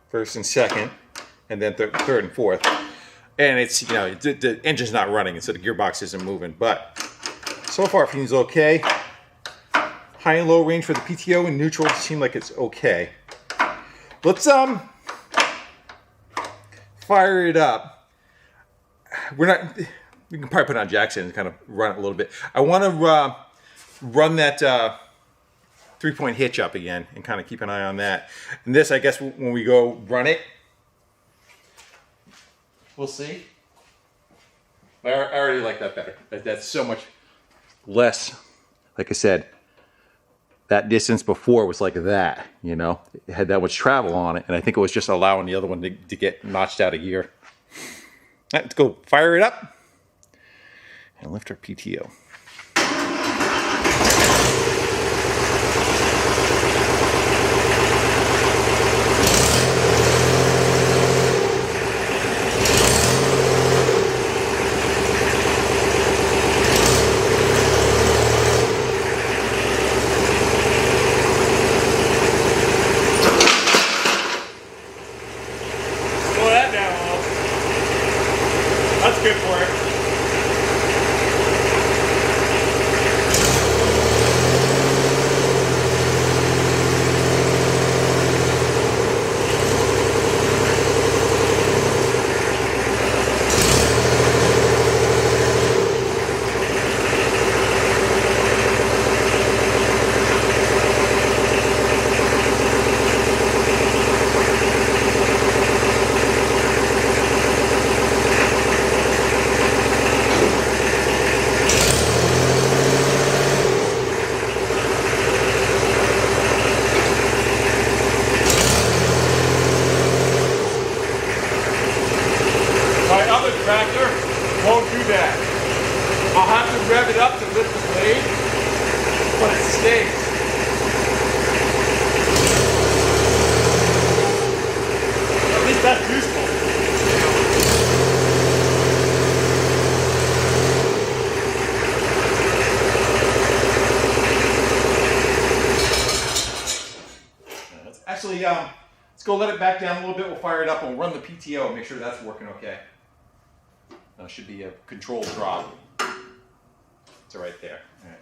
first and second, and then third and fourth. And it's, you know, the engine's not running, and so the gearbox isn't moving. But so far it seems okay. High and low range for the PTO and neutral seem like it's okay. Let's fire it up. We can probably put on Jackson and kind of run it a little bit. I want to run that 3-point hitch up again and kind of keep an eye on that. And this, I guess, when we go run it, we'll see. I already like that better. That's so much less. Like I said, that distance before was like that, you know. It had that much travel on it, and I think it was just allowing the other one to get notched out of gear. All right, let's go fire it up and lift our PTO. That's good for it. Tractor won't do that. I'll have to rev it up to lift the blade, but it stays. At least that's useful. Actually, let's go let it back down a little bit. We'll fire it up and we'll run the PTO and make sure that's working okay. Should be a controlled drop. It's right there. All right.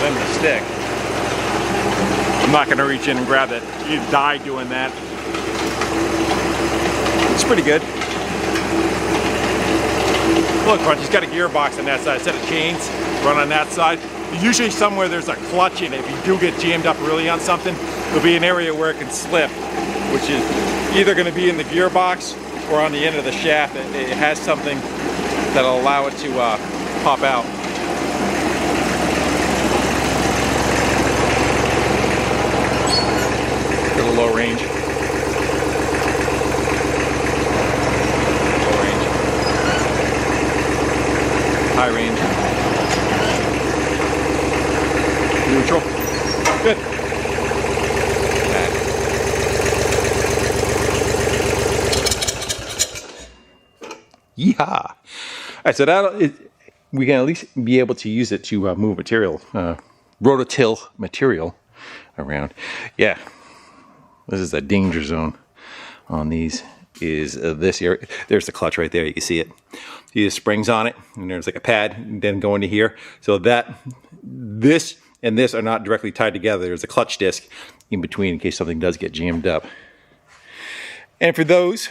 Than the stick. I'm not going to reach in and grab it. You'd die doing that. It's pretty good. Look, Crunch, he's got a gearbox on that side, a set of chains run on that side. Usually somewhere there's a clutch in it. If you do get jammed up really on something, there'll be an area where it can slip, which is either going to be in the gearbox or on the end of the shaft. It has something that'll allow it to pop out. Got a low range. Low range. High range. Neutral. Good. Yeehaw! All right, so we can at least be able to use it to move material, rototill material around. Yeah, this is the danger zone on these. Is this area? There's the clutch right there. You can see it. See the springs on it, and there's like a pad, and then go into here. So this and this are not directly tied together. There's a clutch disc in between in case something does get jammed up. And for those,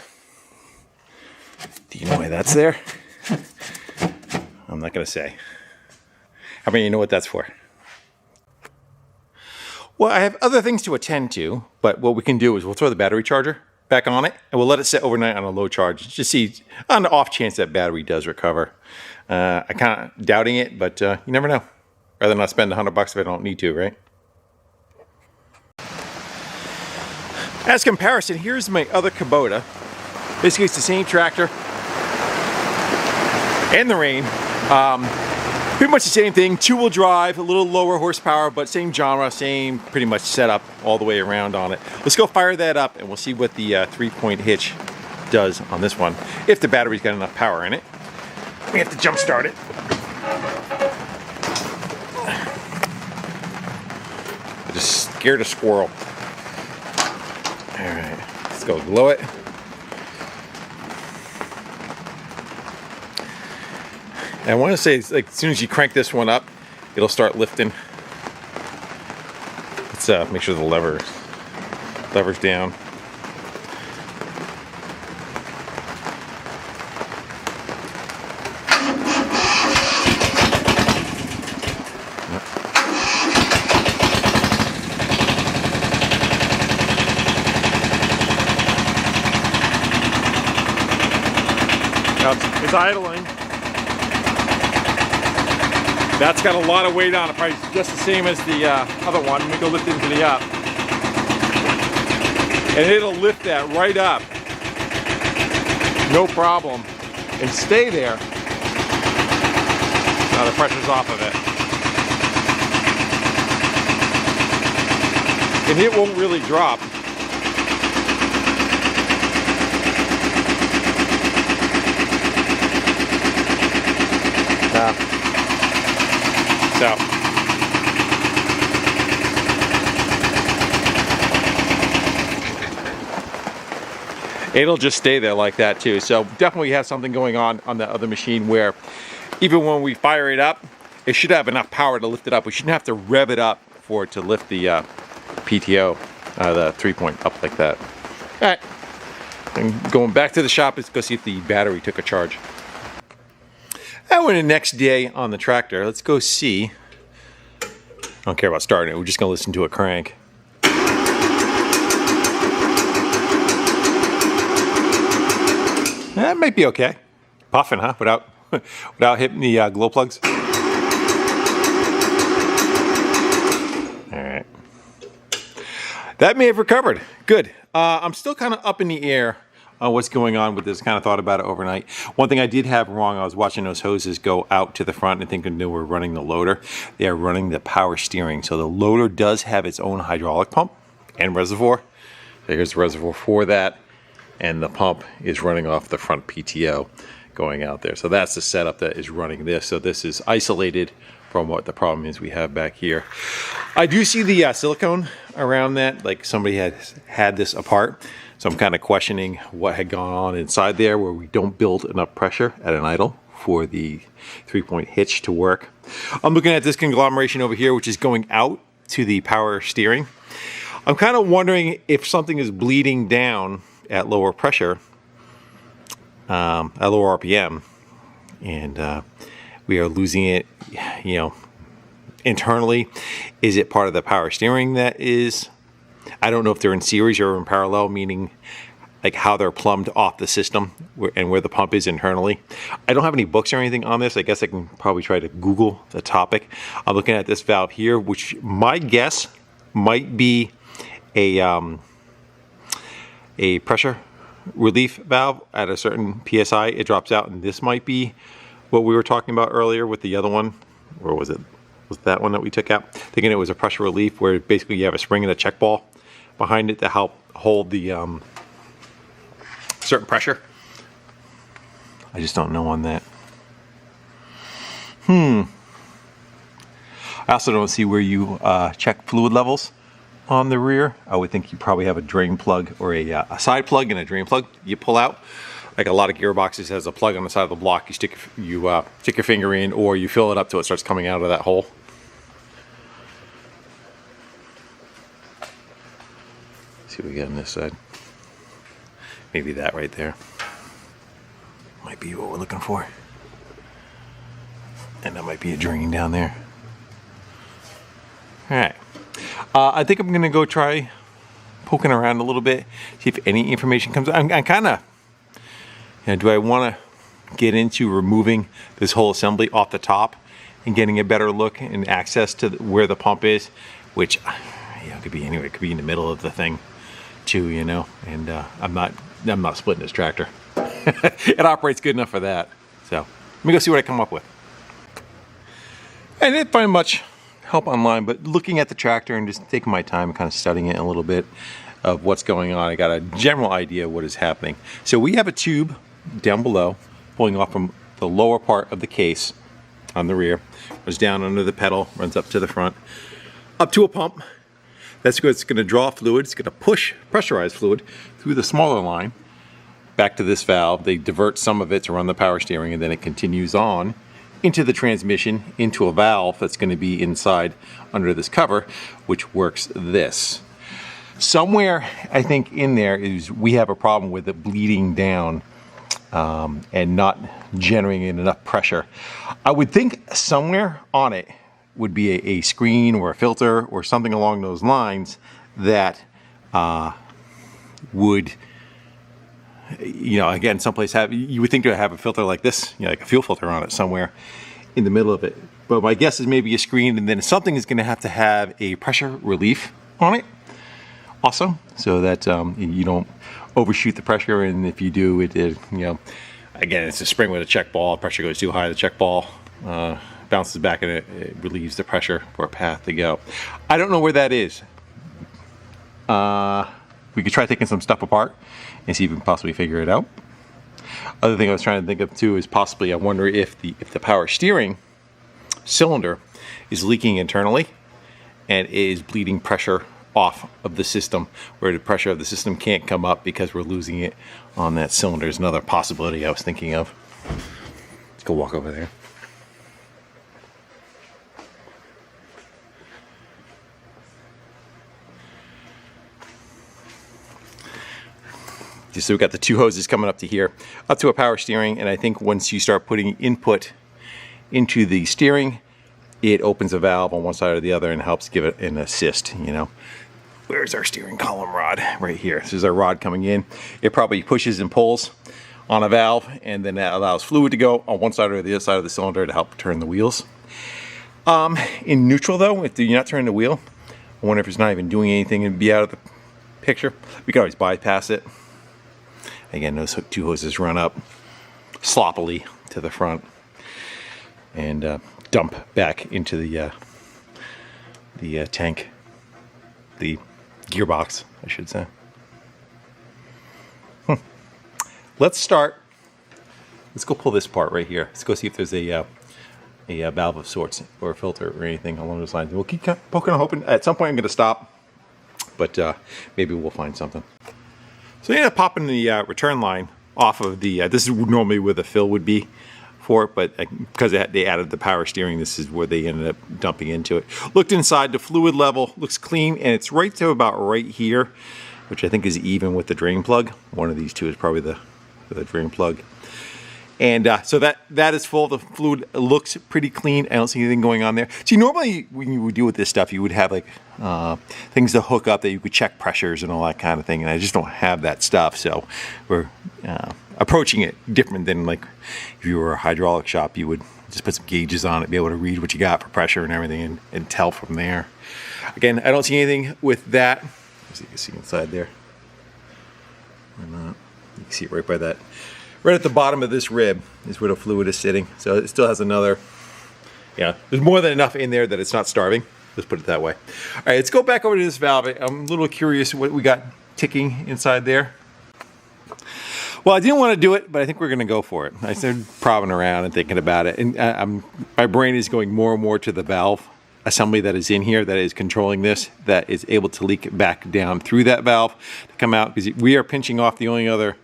do you know why that's there? I'm not going to say. How many of you know what that's for? Well, I have other things to attend to, but what we can do is we'll throw the battery charger back on it, and we'll let it sit overnight on a low charge. Just see, on the off chance that battery does recover. I'm kind of doubting it, but you never know. Rather not spend $100 if I don't need to, right? As comparison, here's my other Kubota. Basically, it's the same tractor and the rain. Pretty much the same thing, two-wheel drive, a little lower horsepower, but same genre, same pretty much setup all the way around on it. Let's go fire that up and we'll see what the 3-point hitch does on this one, if the battery's got enough power in it. We have to jump start it. I just scared a squirrel. All right, let's go glow it. And I want to say, it's like as soon as you crank this one up, it'll start lifting. Let's make sure the lever's down. Now it's idling. That's got a lot of weight on it, probably just the same as the other one. Let me go lift it into the up. And it'll lift that right up, no problem, and stay there. Now the pressure's off of it. And it won't really drop. So, it'll just stay there like that too. So definitely have something going on the other machine where even when we fire it up, it should have enough power to lift it up. We shouldn't have to rev it up for it to lift the PTO, the 3-point up like that. All right, and going back to the shop, let's go see if the battery took a charge. And when the next day on the tractor, let's go see. I don't care about starting it, we're just gonna listen to it crank. That might be okay. Puffing, huh? Without hitting the glow plugs. All right. That may have recovered. Good. I'm still kind of up in the air on what's going on with this. Kind of thought about it overnight. One thing I did have wrong, I was watching those hoses go out to the front and thinking they were running the loader. They are running the power steering. So the loader does have its own hydraulic pump and reservoir. So here's the reservoir for that. And the pump is running off the front PTO going out there. So that's the setup that is running this. So this is isolated from what the problem is we have back here. I do see the silicone around that, like somebody had this apart. So I'm kind of questioning what had gone on inside there where we don't build enough pressure at an idle for the 3-point hitch to work. I'm looking at this conglomeration over here, which is going out to the power steering. I'm kind of wondering if something is bleeding down at lower pressure, at lower RPM, and we are losing it, internally. Is it part of the power steering that is? I don't know if they're in series or in parallel, meaning like how they're plumbed off the system and where the pump is internally. I don't have any books or anything on this. I guess I can probably try to Google the topic. I'm looking at this valve here, which my guess might be a pressure relief valve at a certain PSI. It drops out, and this might be what we were talking about earlier with the other one. Or was it? Was that one that we took out? Thinking it was a pressure relief where basically you have a spring and a check ball behind it to help hold the certain pressure. I just don't know on that. I also don't see where you check fluid levels on the rear. I would think you probably have a drain plug or a side plug and a drain plug you pull out. Like a lot of gearboxes has a plug on the side of the block. You stick your finger in, or you fill it up till it starts coming out of that hole. Let's see what we got on this side. Maybe that right there might be what we're looking for. And that might be a drain down there. All right. I think I'm going to go try poking around a little bit, see if any information comes. I'm kind of, do I want to get into removing this whole assembly off the top and getting a better look and access to where the pump is, which it could be anywhere. It could be in the middle of the thing too, and I'm not splitting this tractor. It operates good enough for that. So let me go see what I come up with. I didn't find much help online, but looking at the tractor and just taking my time and kind of studying it a little bit of what's going on, I got a general idea of what is happening. So we have a tube down below pulling off from the lower part of the case on the rear, goes down under the pedal, runs up to the front, up to a pump. That's good. It's going to draw fluid. It's going to push pressurized fluid through the smaller line back to this valve. They divert some of it to run the power steering, and then it continues on into the transmission, into a valve that's going to be inside under this cover, which works this. Somewhere, I think in there is we have a problem with it bleeding down and not generating enough pressure. I would think somewhere on it would be a screen or a filter or something along those lines that would, again, someplace you would think to have a filter like this, like a fuel filter on it somewhere in the middle of it. But my guess is maybe a screen, and then something is going to have a pressure relief on it also, so that you don't overshoot the pressure. And if you do, again, it's a spring with a check ball. Pressure goes too high, the check ball bounces back, and it relieves the pressure for a path to go. I don't know where that is. We could try taking some stuff apart and see if we can possibly figure it out. Other thing I was trying to think of too is possibly, I wonder if the power steering cylinder is leaking internally and is bleeding pressure off of the system, where the pressure of the system can't come up because we're losing it on that cylinder. Is another possibility I was thinking of. Let's go walk over there. So we've got the two hoses coming up to here, up to a power steering, and I think once you start putting input into the steering, it opens a valve on one side or the other and helps give it an assist, Where's our steering column rod? Right here. This is our rod coming in. It probably pushes and pulls on a valve, and then that allows fluid to go on one side or the other side of the cylinder to help turn the wheels. In neutral though, if you're not turning the wheel, I wonder if it's not even doing anything and be out of the picture. We can always bypass it. Again, those two hoses run up sloppily to the front and dump back into the tank, the gearbox, I should say. Let's start. Let's go pull this part right here. Let's go see if there's a valve of sorts or a filter or anything along those lines. We'll keep poking and hoping. At some point, I'm going to stop, but maybe we'll find something. So I ended up popping the return line off of the, this is normally where the fill would be for it, but because they added the power steering, this is where they ended up dumping into it. Looked inside, the fluid level looks clean, and it's right to about right here, which I think is even with the drain plug. One of these two is probably the drain plug. And so that is full. The fluid looks pretty clean. I don't see anything going on there. See, normally when you would deal with this stuff, you would have like things to hook up that you could check pressures and all that kind of thing. And I just don't have that stuff. So we're approaching it different than like if you were a hydraulic shop, you would just put some gauges on it, be able to read what you got for pressure and everything and tell from there. Again, I don't see anything with that. As you can see inside there. You can see it right by that. Right at the bottom of this rib is where the fluid is sitting. So it still has another, there's more than enough in there that it's not starving. Let's put it that way. All right, let's go back over to this valve. I'm a little curious what we got ticking inside there. Well, I didn't want to do it, but I think we're going to go for it. I started prodding around and thinking about it. And my brain is going more and more to the valve assembly that is in here that is controlling this, that is able to leak back down through that valve to come out, because we are pinching off the only other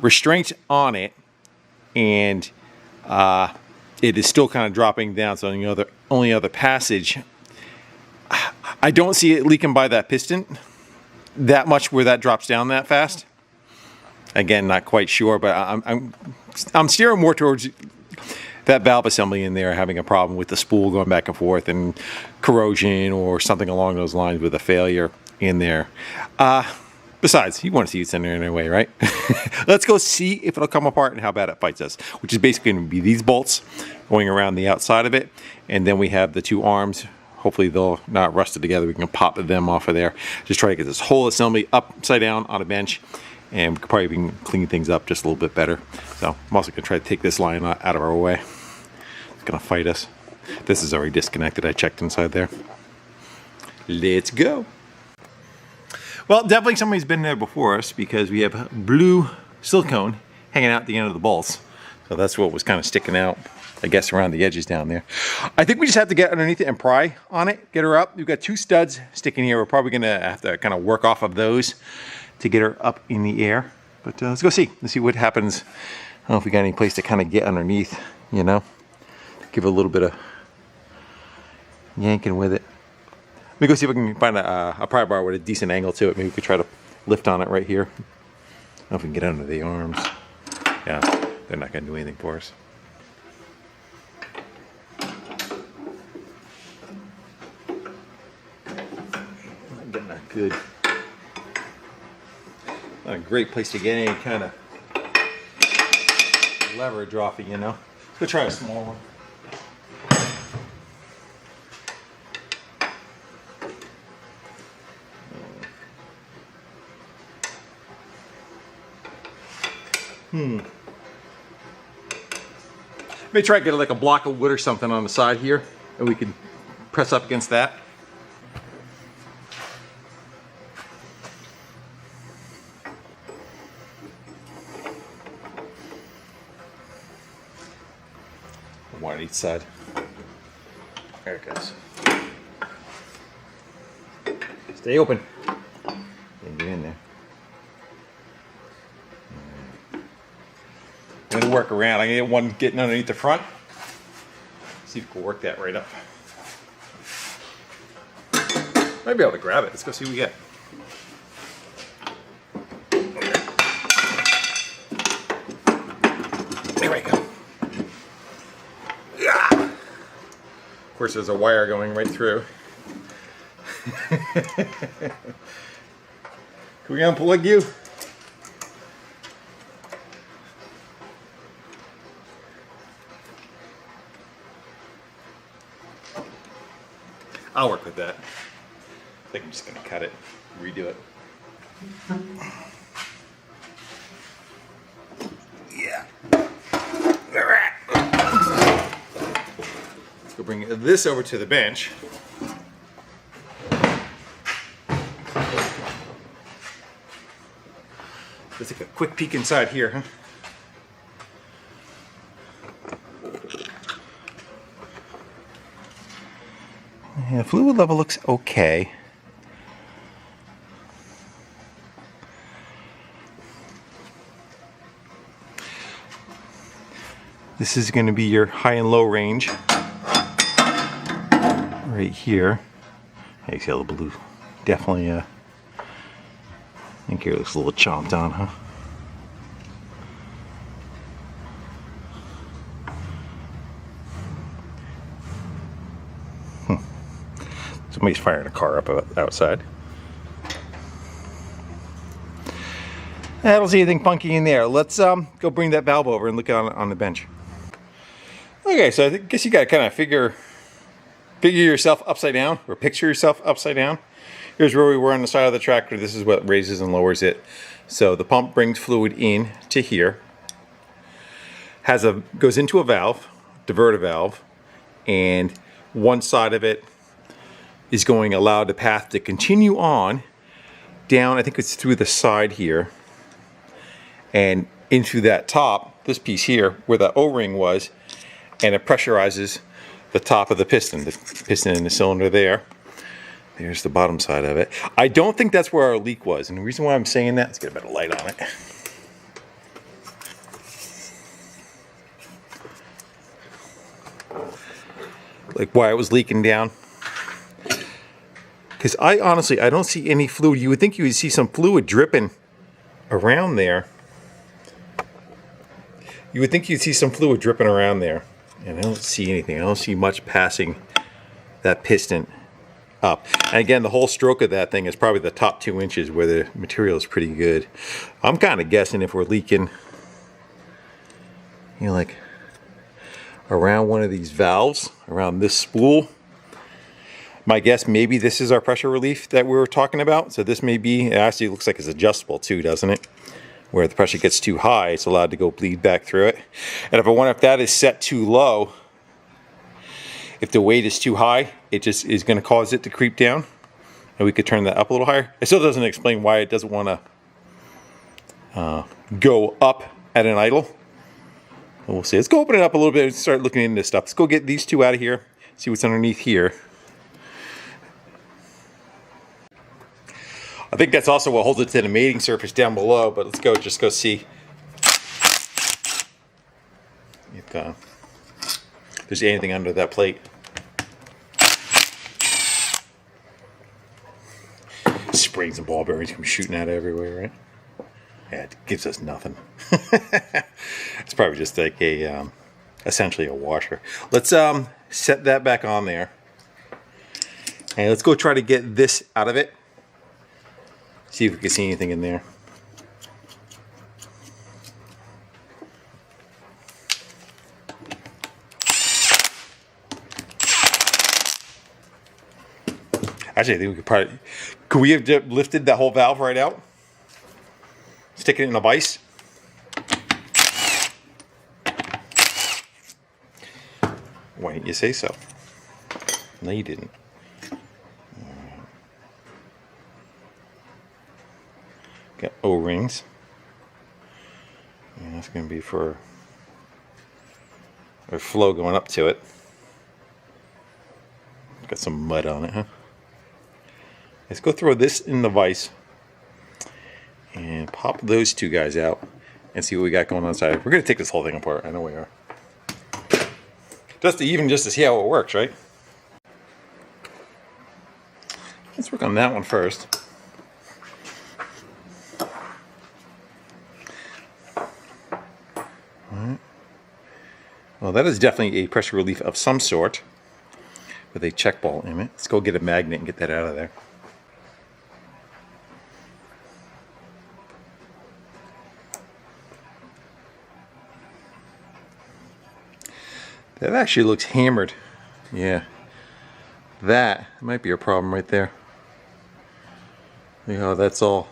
restraint on it, and it is still kind of dropping down. So the only other passage, I don't see it leaking by that piston that much where that drops down that fast. Again, not quite sure, but I'm steering more towards that valve assembly in there having a problem with the spool going back and forth and corrosion or something along those lines with a failure in there. Besides, you want to see it's in there anyway, right? Let's go see if it'll come apart and how bad it fights us, which is basically going to be these bolts going around the outside of it. And then we have the two arms. Hopefully they'll not rusted together. We can pop them off of there. Just try to get this whole assembly upside down on a bench. And we could probably even clean things up just a little bit better. So I'm also going to try to take this line out of our way. It's going to fight us. This is already disconnected. I checked inside there. Let's go. Well, definitely somebody's been there before us, because we have blue silicone hanging out the end of the bolts. So that's what was kind of sticking out, I guess, around the edges down there. I think we just have to get underneath it and pry on it, get her up. We've got two studs sticking here. We're probably going to have to kind of work off of those to get her up in the air. But let's go see. Let's see what happens. I don't know if we got any place to kind of get underneath, Give it a little bit of yanking with it. Let me go see if I can find a pry bar with a decent angle to it. Maybe we could try to lift on it right here. I don't know if we can get under the arms. Yeah, they're not going to do anything for us. Not getting that good. Not a great place to get any kind of leverage off it, Let's go try a small one. Maybe try to get like a block of wood or something on the side here, and we can press up against that. One on each side. There it goes. Stay open. Get in there. I'm going to work around. I'm going to get one getting underneath the front. See if we can work that right up. Might be able to grab it. Let's go see what we get. There we go. Yeah. Of course, there's a wire going right through. Can we unplug you? I'll work with that. I think I'm just going to cut it, redo it. Yeah. Let's go bring this over to the bench. Let's take a quick peek inside here, huh? Yeah, fluid level looks okay. This is going to be your high and low range right here. You see all the blue. Definitely, I think here looks a little chomped on, huh? Somebody's firing a car up outside. I don't see anything funky in there. Let's go bring that valve over and look on the bench. Okay, so I guess you got to kind of figure yourself upside down, or picture yourself upside down. Here's where we were on the side of the tractor. This is what raises and lowers it. So the pump brings fluid in to here. Goes into a valve, diverter valve, and one side of it is going allow the path to continue on down. I think it's through the side here and into that top, this piece here where the O-ring was, and it pressurizes the top of the piston in the cylinder there. There's the bottom side of it. I don't think that's where our leak was, and the reason why I'm saying that, let's get a better light on it. Like why it was leaking down. Because I honestly don't see any fluid. You would think you would see some fluid dripping around there. You would think you'd see some fluid dripping around there. And I don't see anything. I don't see much passing that piston up. And again, the whole stroke of that thing is probably the top 2 inches where the material is pretty good. I'm kind of guessing if we're leaking, you know, like around one of these valves, around this spool. My guess, maybe this is our pressure relief that we were talking about. So this may be, it actually looks like it's adjustable too, doesn't it? Where the pressure gets too high, it's allowed to go bleed back through it. And if I wonder if that is set too low, if the weight is too high, it just is going to cause it to creep down. And we could turn that up a little higher. It still doesn't explain why it doesn't want to go up at an idle. And we'll see. Let's go open it up a little bit and start looking into this stuff. Let's go get these two out of here, see what's underneath here. I think that's also what holds it to the mating surface down below, but let's just go see if there's anything under that plate. Springs and ball bearings come shooting out everywhere, right? Yeah, it gives us nothing. It's probably just like essentially a washer. Let's set that back on there. And let's go try to get this out of it. See if we can see anything in there. Actually, I think could we have lifted that whole valve right out? Stick it in a vise? Why didn't you say so? No, you didn't. Got O-rings. And that's going to be for a flow going up to it. Got some mud on it, huh? Let's go throw this in the vise and pop those two guys out and see what we got going on inside. We're going to take this whole thing apart. I know we are. Just to see how it works, right? Let's work on that one first. Well, that is definitely a pressure relief of some sort with a check ball in it. Let's go get a magnet and get that out of there. That actually looks hammered. Yeah. That might be a problem right there. You know, that's all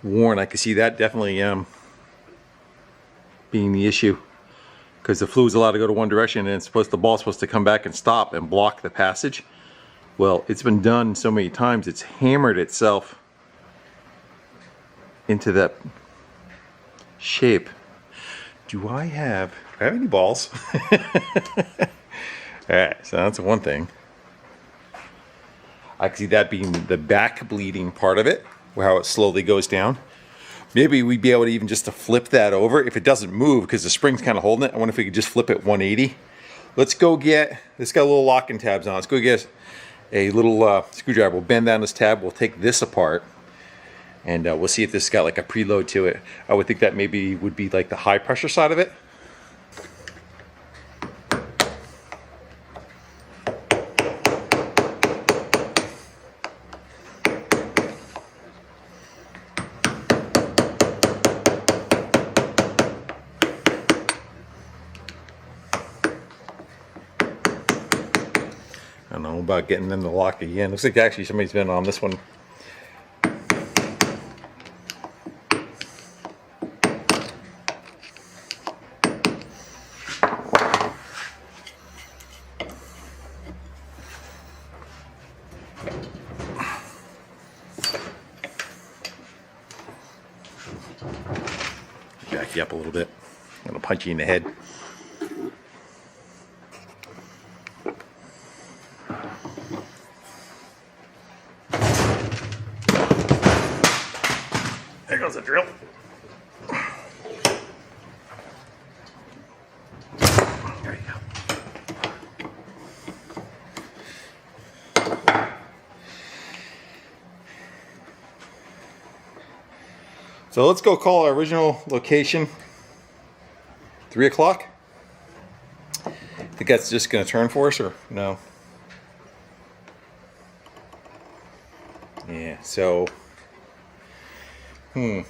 worn. I can see that definitely being the issue. Because the fluid's allowed to go to one direction and the ball's supposed to come back and stop and block the passage. Well, it's been done so many times, it's hammered itself into that shape. Do I have any balls? Alright, so that's one thing. I can see that being the back bleeding part of it, how it slowly goes down. Maybe we'd be able to even just to flip that over if it doesn't move because the spring's kind of holding it. I wonder if we could just flip it 180. Let's go get, it's got little locking tabs on it. Let's go get a little screwdriver. We'll bend down this tab. We'll take this apart and we'll see if this has got like a preload to it. I would think that maybe would be like the high pressure side of it. about getting them to lock again. Looks like actually somebody's been on this one. Back you up a little bit. I'm gonna punch you in the head. There goes the drill. There you go. So let's go call our original location. 3 o'clock. Think that's just going to turn for us, or no? Yeah. So, let's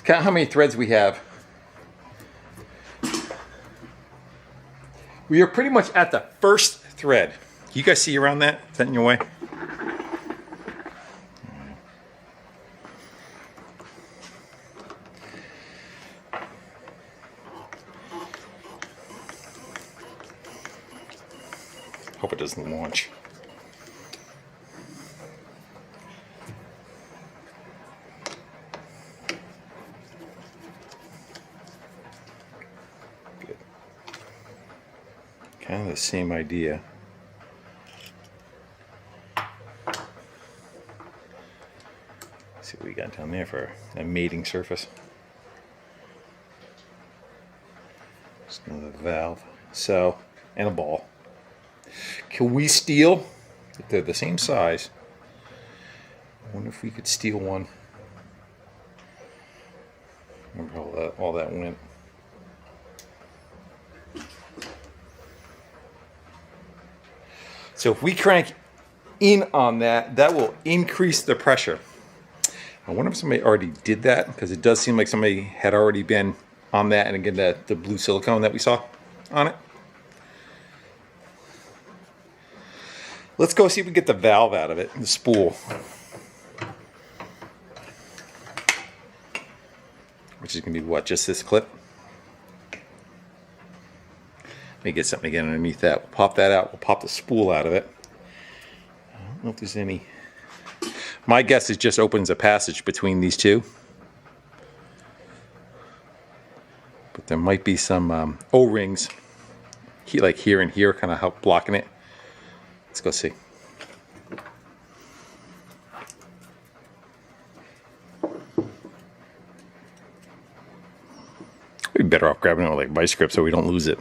count how many threads we have. We are pretty much at the first thread. You guys see around that? Is that in your way? Hope it doesn't launch. Good. Kind of the same idea. Let's see what we got down there for a mating surface. Just another valve. So, and a ball. Can we steal? If they're the same size, I wonder if we could steal one. Remember how all that went. So if we crank in on that, that will increase the pressure. I wonder if somebody already did that, because it does seem like somebody had already been on that, and again the blue silicone that we saw on it. Let's go see if we can get the valve out of it, the spool. Which is going to be what, just this clip? Let me get something again underneath that. We'll pop that out. We'll pop the spool out of it. I don't know if there's any. My guess is just opens a passage between these two. But there might be some O-rings, like here and here, kind of help blocking it. Let's go see. We'd be better off grabbing it with like vice grip so we don't lose it.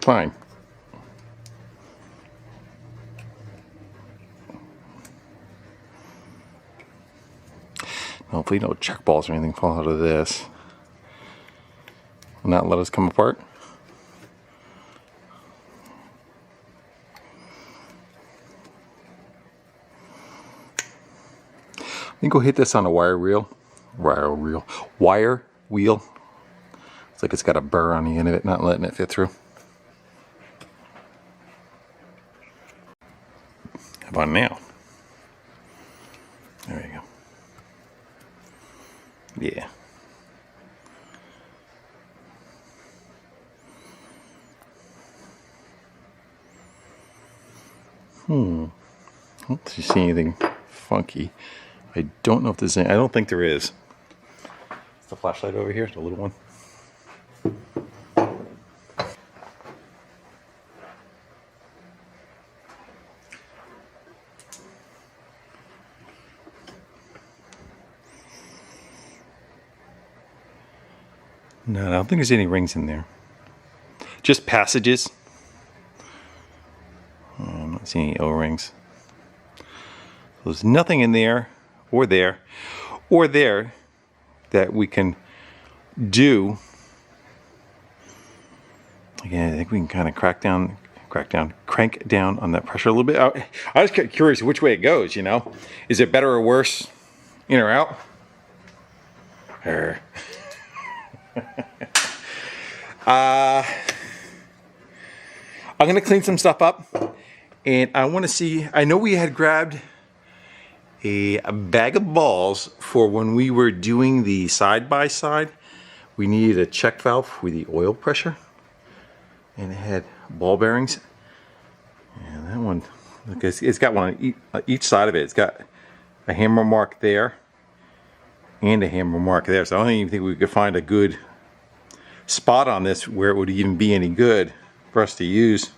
Fine. Hopefully no check balls or anything fall out of this. Will not let us come apart. Let me go hit this on a wire wheel. Wire wheel. It's like it's got a burr on the end of it, not letting it fit through. How about now? There you go. Yeah. I don't see anything funky. I don't know if there's any. I don't think there is. Is the flashlight over here, the little one? No, I don't think there's any rings in there. Just passages. I'm not seeing any O-rings. There's nothing in there, or there, that we can do, again, I think we can kind of crank down on that pressure a little bit. I was curious which way it goes, you know? Is it better or worse, in or out? I'm gonna clean some stuff up, and I want to see. I know we had grabbed a bag of balls for when we were doing the side by side. We needed a check valve for the oil pressure, and it had ball bearings. And that one, look, it's got one on each side of it. It's got a hammer mark there and a hammer mark there. So I don't even think we could find a good spot on this where it would even be any good for us to use.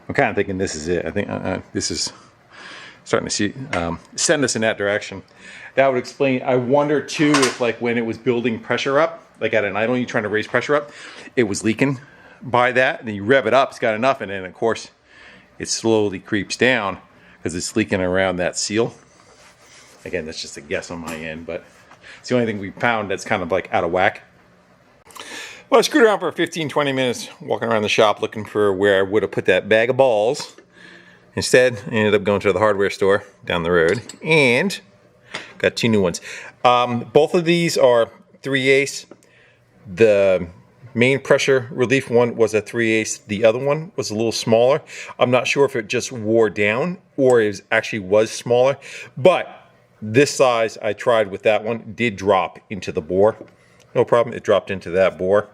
I'm kind of thinking this is it. I think this is starting to send us in that direction. That would explain. I wonder too if, like, when it was building pressure up, like at an idle, you're trying to raise pressure up, it was leaking by that. And then you rev it up, it's got enough, and then of course it slowly creeps down because it's leaking around that seal. Again, that's just a guess on my end, but it's the only thing we found that's kind of like out of whack. Well, I screwed around for 15-20 minutes walking around the shop looking for where I would have put that bag of balls. Instead, I ended up going to the hardware store down the road and got 2 new ones. Both of these are 3/8. The main pressure relief one was a 3/8. The other one was a little smaller. I'm not sure if it just wore down or it actually was smaller, but this size I tried with that one did drop into the bore. No problem, it dropped into that bore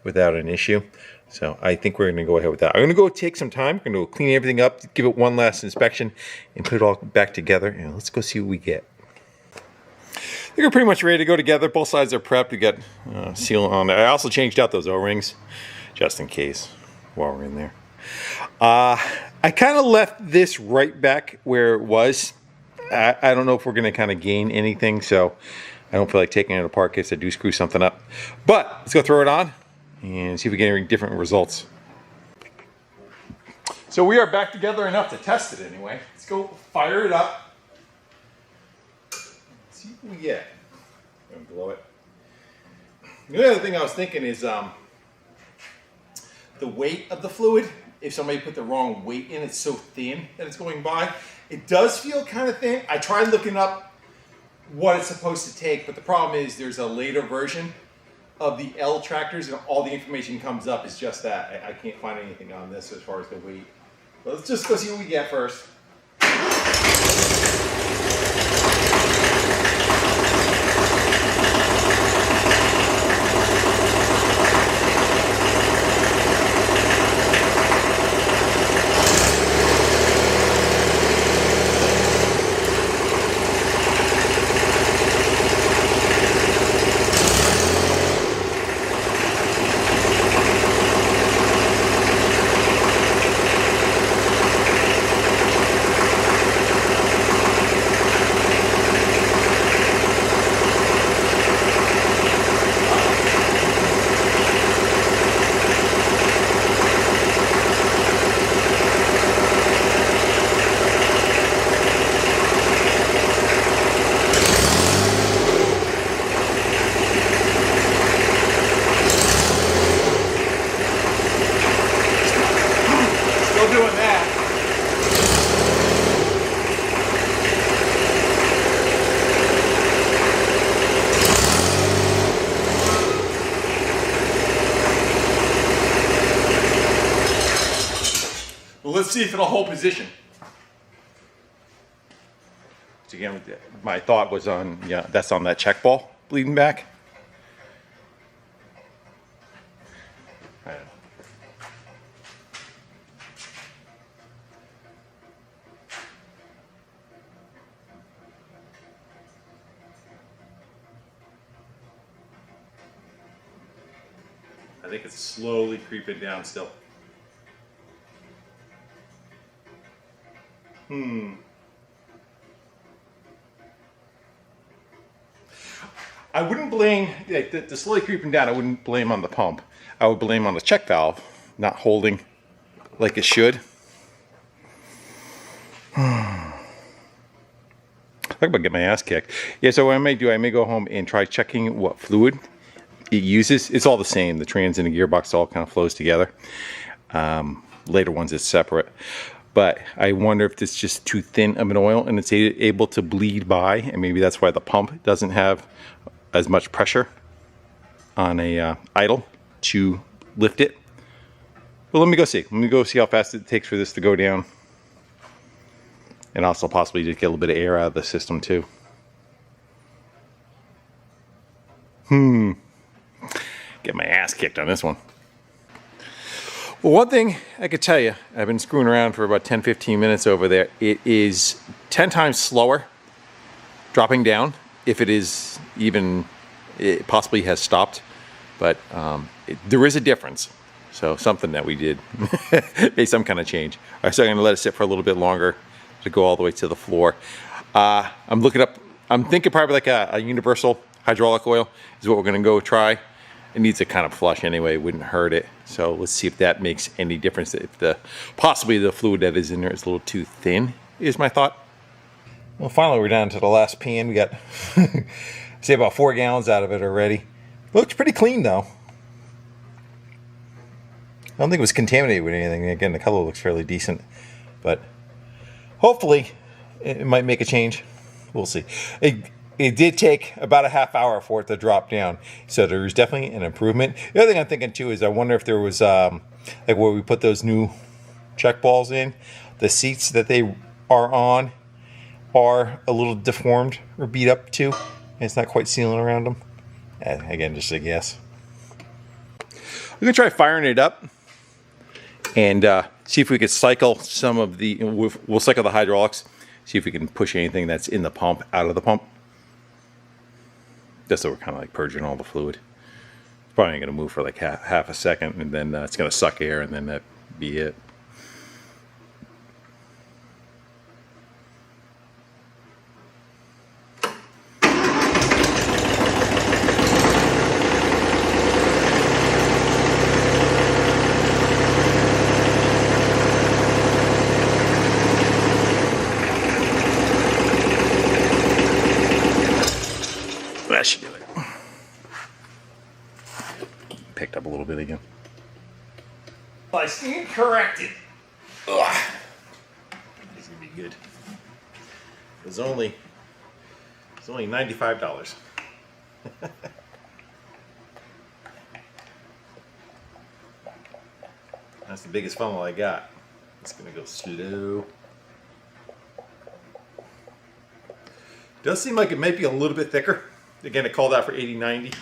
without an issue. So I think we're gonna go ahead with that. I'm gonna go take some time. I'm gonna go clean everything up, give it one last inspection, and put it all back together. And let's go see what we get. I think we're pretty much ready to go together. Both sides are prepped. We got seal on there. I also changed out those O-rings just in case while we're in there. I kind of left this right back where it was. I don't know if we're gonna kind of gain anything, so I don't feel like taking it apart in case I do screw something up. But let's go throw it on and see if we get any different results. So we are back together enough to test it anyway. Let's go fire it up. See what we get. I'm gonna blow it. The other thing I was thinking is the weight of the fluid. If somebody put the wrong weight in, it's so thin that it's going by. It does feel kind of thin. I tried looking up what it's supposed to take, but the problem is there's a later version of the L tractors and all the information comes up is just that. I can't find anything on this as far as the weight. But let's just go see what we get first. Doing that. Well, let's see if it'll hold position. So again, my thought was on, yeah, that's on that check ball bleeding back. I think it's slowly creeping down still. I wouldn't blame, like, the slowly creeping down, I wouldn't blame on the pump. I would blame on the check valve not holding like it should. Talk about get my ass kicked. Yeah, so what I may do, I may go home and try checking what fluid it uses. It's all the same. The trans and the gearbox all kind of flows together. Later ones it's separate. But I wonder if it's just too thin of an oil and it's able to bleed by, and maybe that's why the pump doesn't have as much pressure on a idle to lift it. Well, let me go see. Let me go see how fast it takes for this to go down. And also possibly just get a little bit of air out of the system too. Get my ass kicked on this one. Well, one thing I could tell you, I've been screwing around for about 10-15 minutes over there. It is 10 times slower dropping down, if it is even, it possibly has stopped, but there is a difference. So something that we did made some kind of change. All right, so I'm gonna let it sit for a little bit longer to go all the way to the floor. I'm looking up, I'm thinking probably like a universal hydraulic oil is what we're gonna go try. It needs a kind of flush anyway, it wouldn't hurt it. So let's see if that makes any difference. If possibly the fluid that is in there is a little too thin, is my thought. Well, finally we're down to the last pan. We got, say about 4 gallons out of it already. Looks pretty clean though. I don't think it was contaminated with anything. Again, the color looks fairly decent, but hopefully it might make a change. We'll see. It did take about a half hour for it to drop down, so there's definitely an improvement. The other thing I'm thinking too is I wonder if there was like where we put those new check balls in, the seats that they are on are a little deformed or beat up too, and it's not quite sealing around them. Again, just a guess. We're gonna try firing it up and see if we could cycle some of the. We'll cycle the hydraulics. See if we can push anything that's in the pump out of the pump. Just so we're kind of like purging all the fluid. It's probably going to move for like half a second, and then it's going to suck air, and then that'd be it. That should do it. Picked up a little bit again. I stand corrected. Ugh. This is gonna be good. It's only $95. That's the biggest funnel I got. It's gonna go slow. Does seem like it might be a little bit thicker. Again, it called out for 80-90.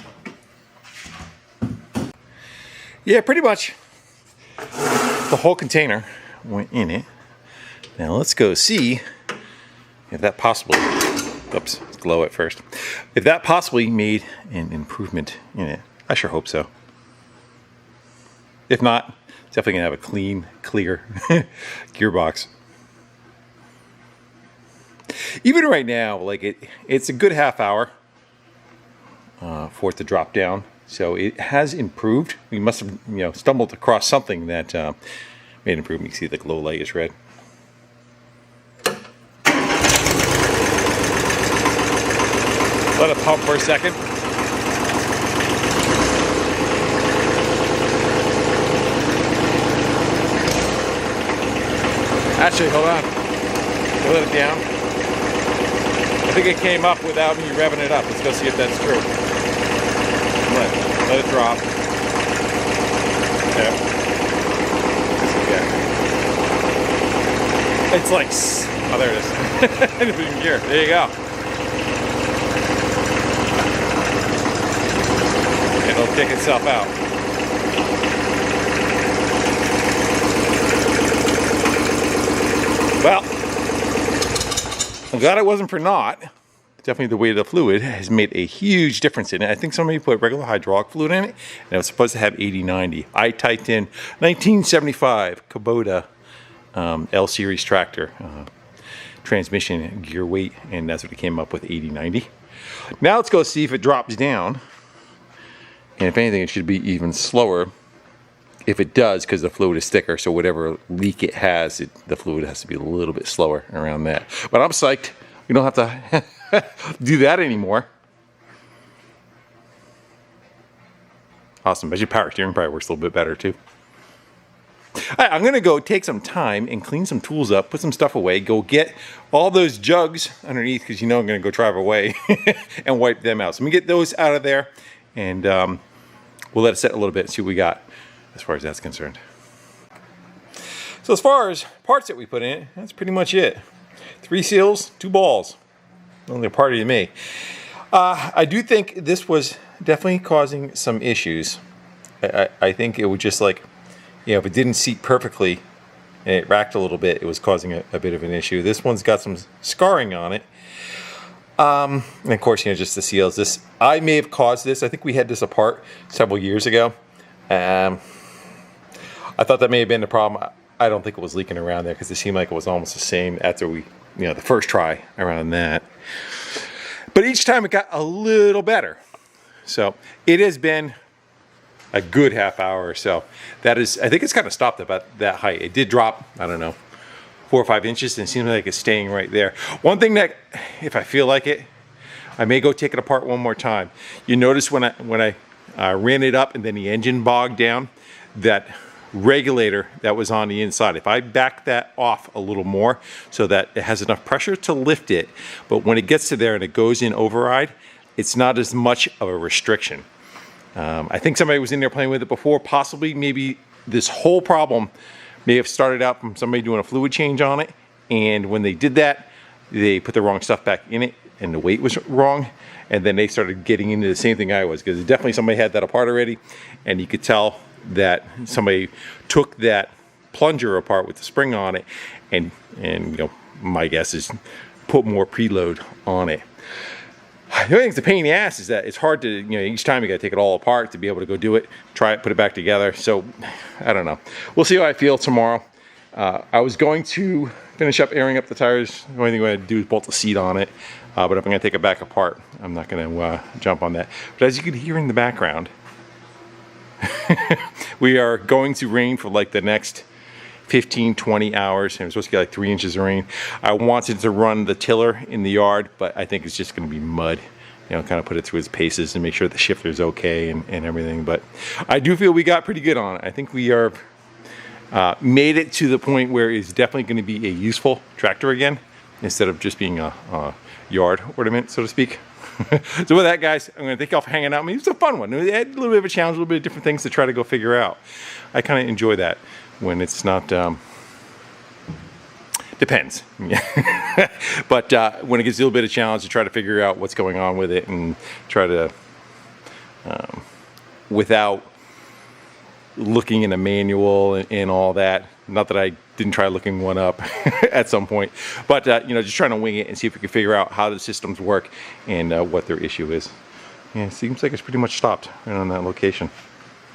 Yeah, pretty much the whole container went in it. Now let's go see if that possibly, oops, let's glow it first. If that possibly made an improvement in it. I sure hope so. If not, it's definitely gonna have a clean, clear gearbox. Even right now, like it's a good half hour for it to drop down, so it has improved. We must have, stumbled across something that made an improvement. You see the glow light is red. Let it pump for a second. Actually, hold on. Let it down. I think it came up without me revving it up. Let's go see if that's true. Let it drop. Okay. It's like, oh, there it is. Gear. There you go. It'll kick itself out. Well, I'm glad it wasn't for naught. Definitely the weight of the fluid has made a huge difference in it. I think somebody put regular hydraulic fluid in it, and it was supposed to have 80-90. I typed in 1975 Kubota L series tractor transmission gear weight, and that's what it came up with, 80-90. Now let's go see if it drops down, and if anything, it should be even slower. If it does, because the fluid is thicker, so whatever leak it has, the fluid has to be a little bit slower around that. But I'm psyched. We don't have to do that anymore. Awesome. But your power steering probably works a little bit better too. I'm going to go take some time and clean some tools up, put some stuff away, go get all those jugs underneath, because you know I'm going to go drive away and wipe them out. So let me get those out of there, and we'll let it set a little bit and see what we got as far as that's concerned. So as far as parts that we put in, that's pretty much it. 3 seals, 2 balls. Only a party to me. I do think this was definitely causing some issues. I think it would just like, you know, if it didn't seat perfectly and it racked a little bit, it was causing a bit of an issue. This one's got some scarring on it. And of course, you know, just the seals. I may have caused this. I think we had this apart several years ago. I thought that may have been the problem. I don't think it was leaking around there, because it seemed like it was almost the same after we, you know, the first try around that. But each time it got a little better. So it has been a good half hour or so. That is, I think it's kind of stopped about that height. It did drop, I don't know, 4 or 5 inches, and it seems like it's staying right there. One thing that, if I feel like it, I may go take it apart one more time. You notice when I ran it up and then the engine bogged down, that regulator that was on the inside, if I back that off a little more so that it has enough pressure to lift it, but when it gets to there and it goes in override, it's not as much of a restriction. I think somebody was in there playing with it before. Possibly, maybe this whole problem may have started out from somebody doing a fluid change on it, and when they did that, they put the wrong stuff back in it, and the weight was wrong, and then they started getting into the same thing I was, because definitely somebody had that apart already, and you could tell that somebody took that plunger apart with the spring on it, and you know, my guess is put more preload on it. The only thing that's a pain in the ass is that it's hard to, you know, each time you got to take it all apart to be able to go do it, try it, put it back together. So I don't know. We'll see how I feel tomorrow. I was going to finish up airing up the tires. The only thing I'm going to do is bolt the seat on it. But if I'm going to take it back apart, I'm not going to jump on that. But as you can hear in the background, we are going to rain for like the next 15, 20 hours, and we're supposed to get like 3 inches of rain. I wanted to run the tiller in the yard, but I think it's just going to be mud. You know, kind of put it through its paces and make sure the shifter's okay and everything. But I do feel we got pretty good on it. I think we are made it to the point where it's definitely going to be a useful tractor again, instead of just being a yard ornament, so to speak. So with that, guys, I'm going to thank y'all for hanging out with me. It was a fun one. It had a little bit of a challenge, a little bit of different things to try to go figure out. I kind of enjoy that when it's not, depends. But when it gives you a little bit of challenge to try to figure out what's going on with it and try to, without looking in a manual and all that. Not that I didn't try looking one up at some point, but you know, just trying to wing it and see if we can figure out how the systems work and what their issue is. Yeah, it seems like it's pretty much stopped right on that location.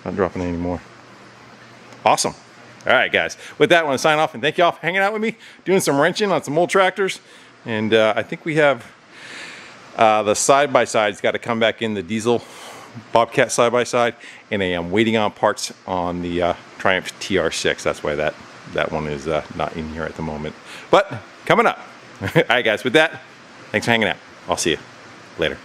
Not dropping any more. Awesome. All right, guys. With that, I want to sign off and thank y'all for hanging out with me, doing some wrenching on some old tractors. And I think we have the side-by-side's got to come back in, the diesel Bobcat side-by-side, and I am waiting on parts on the Triumph TR6. That's why that one is not in here at the moment. But coming up. All right, guys. With that, thanks for hanging out. I'll see you later.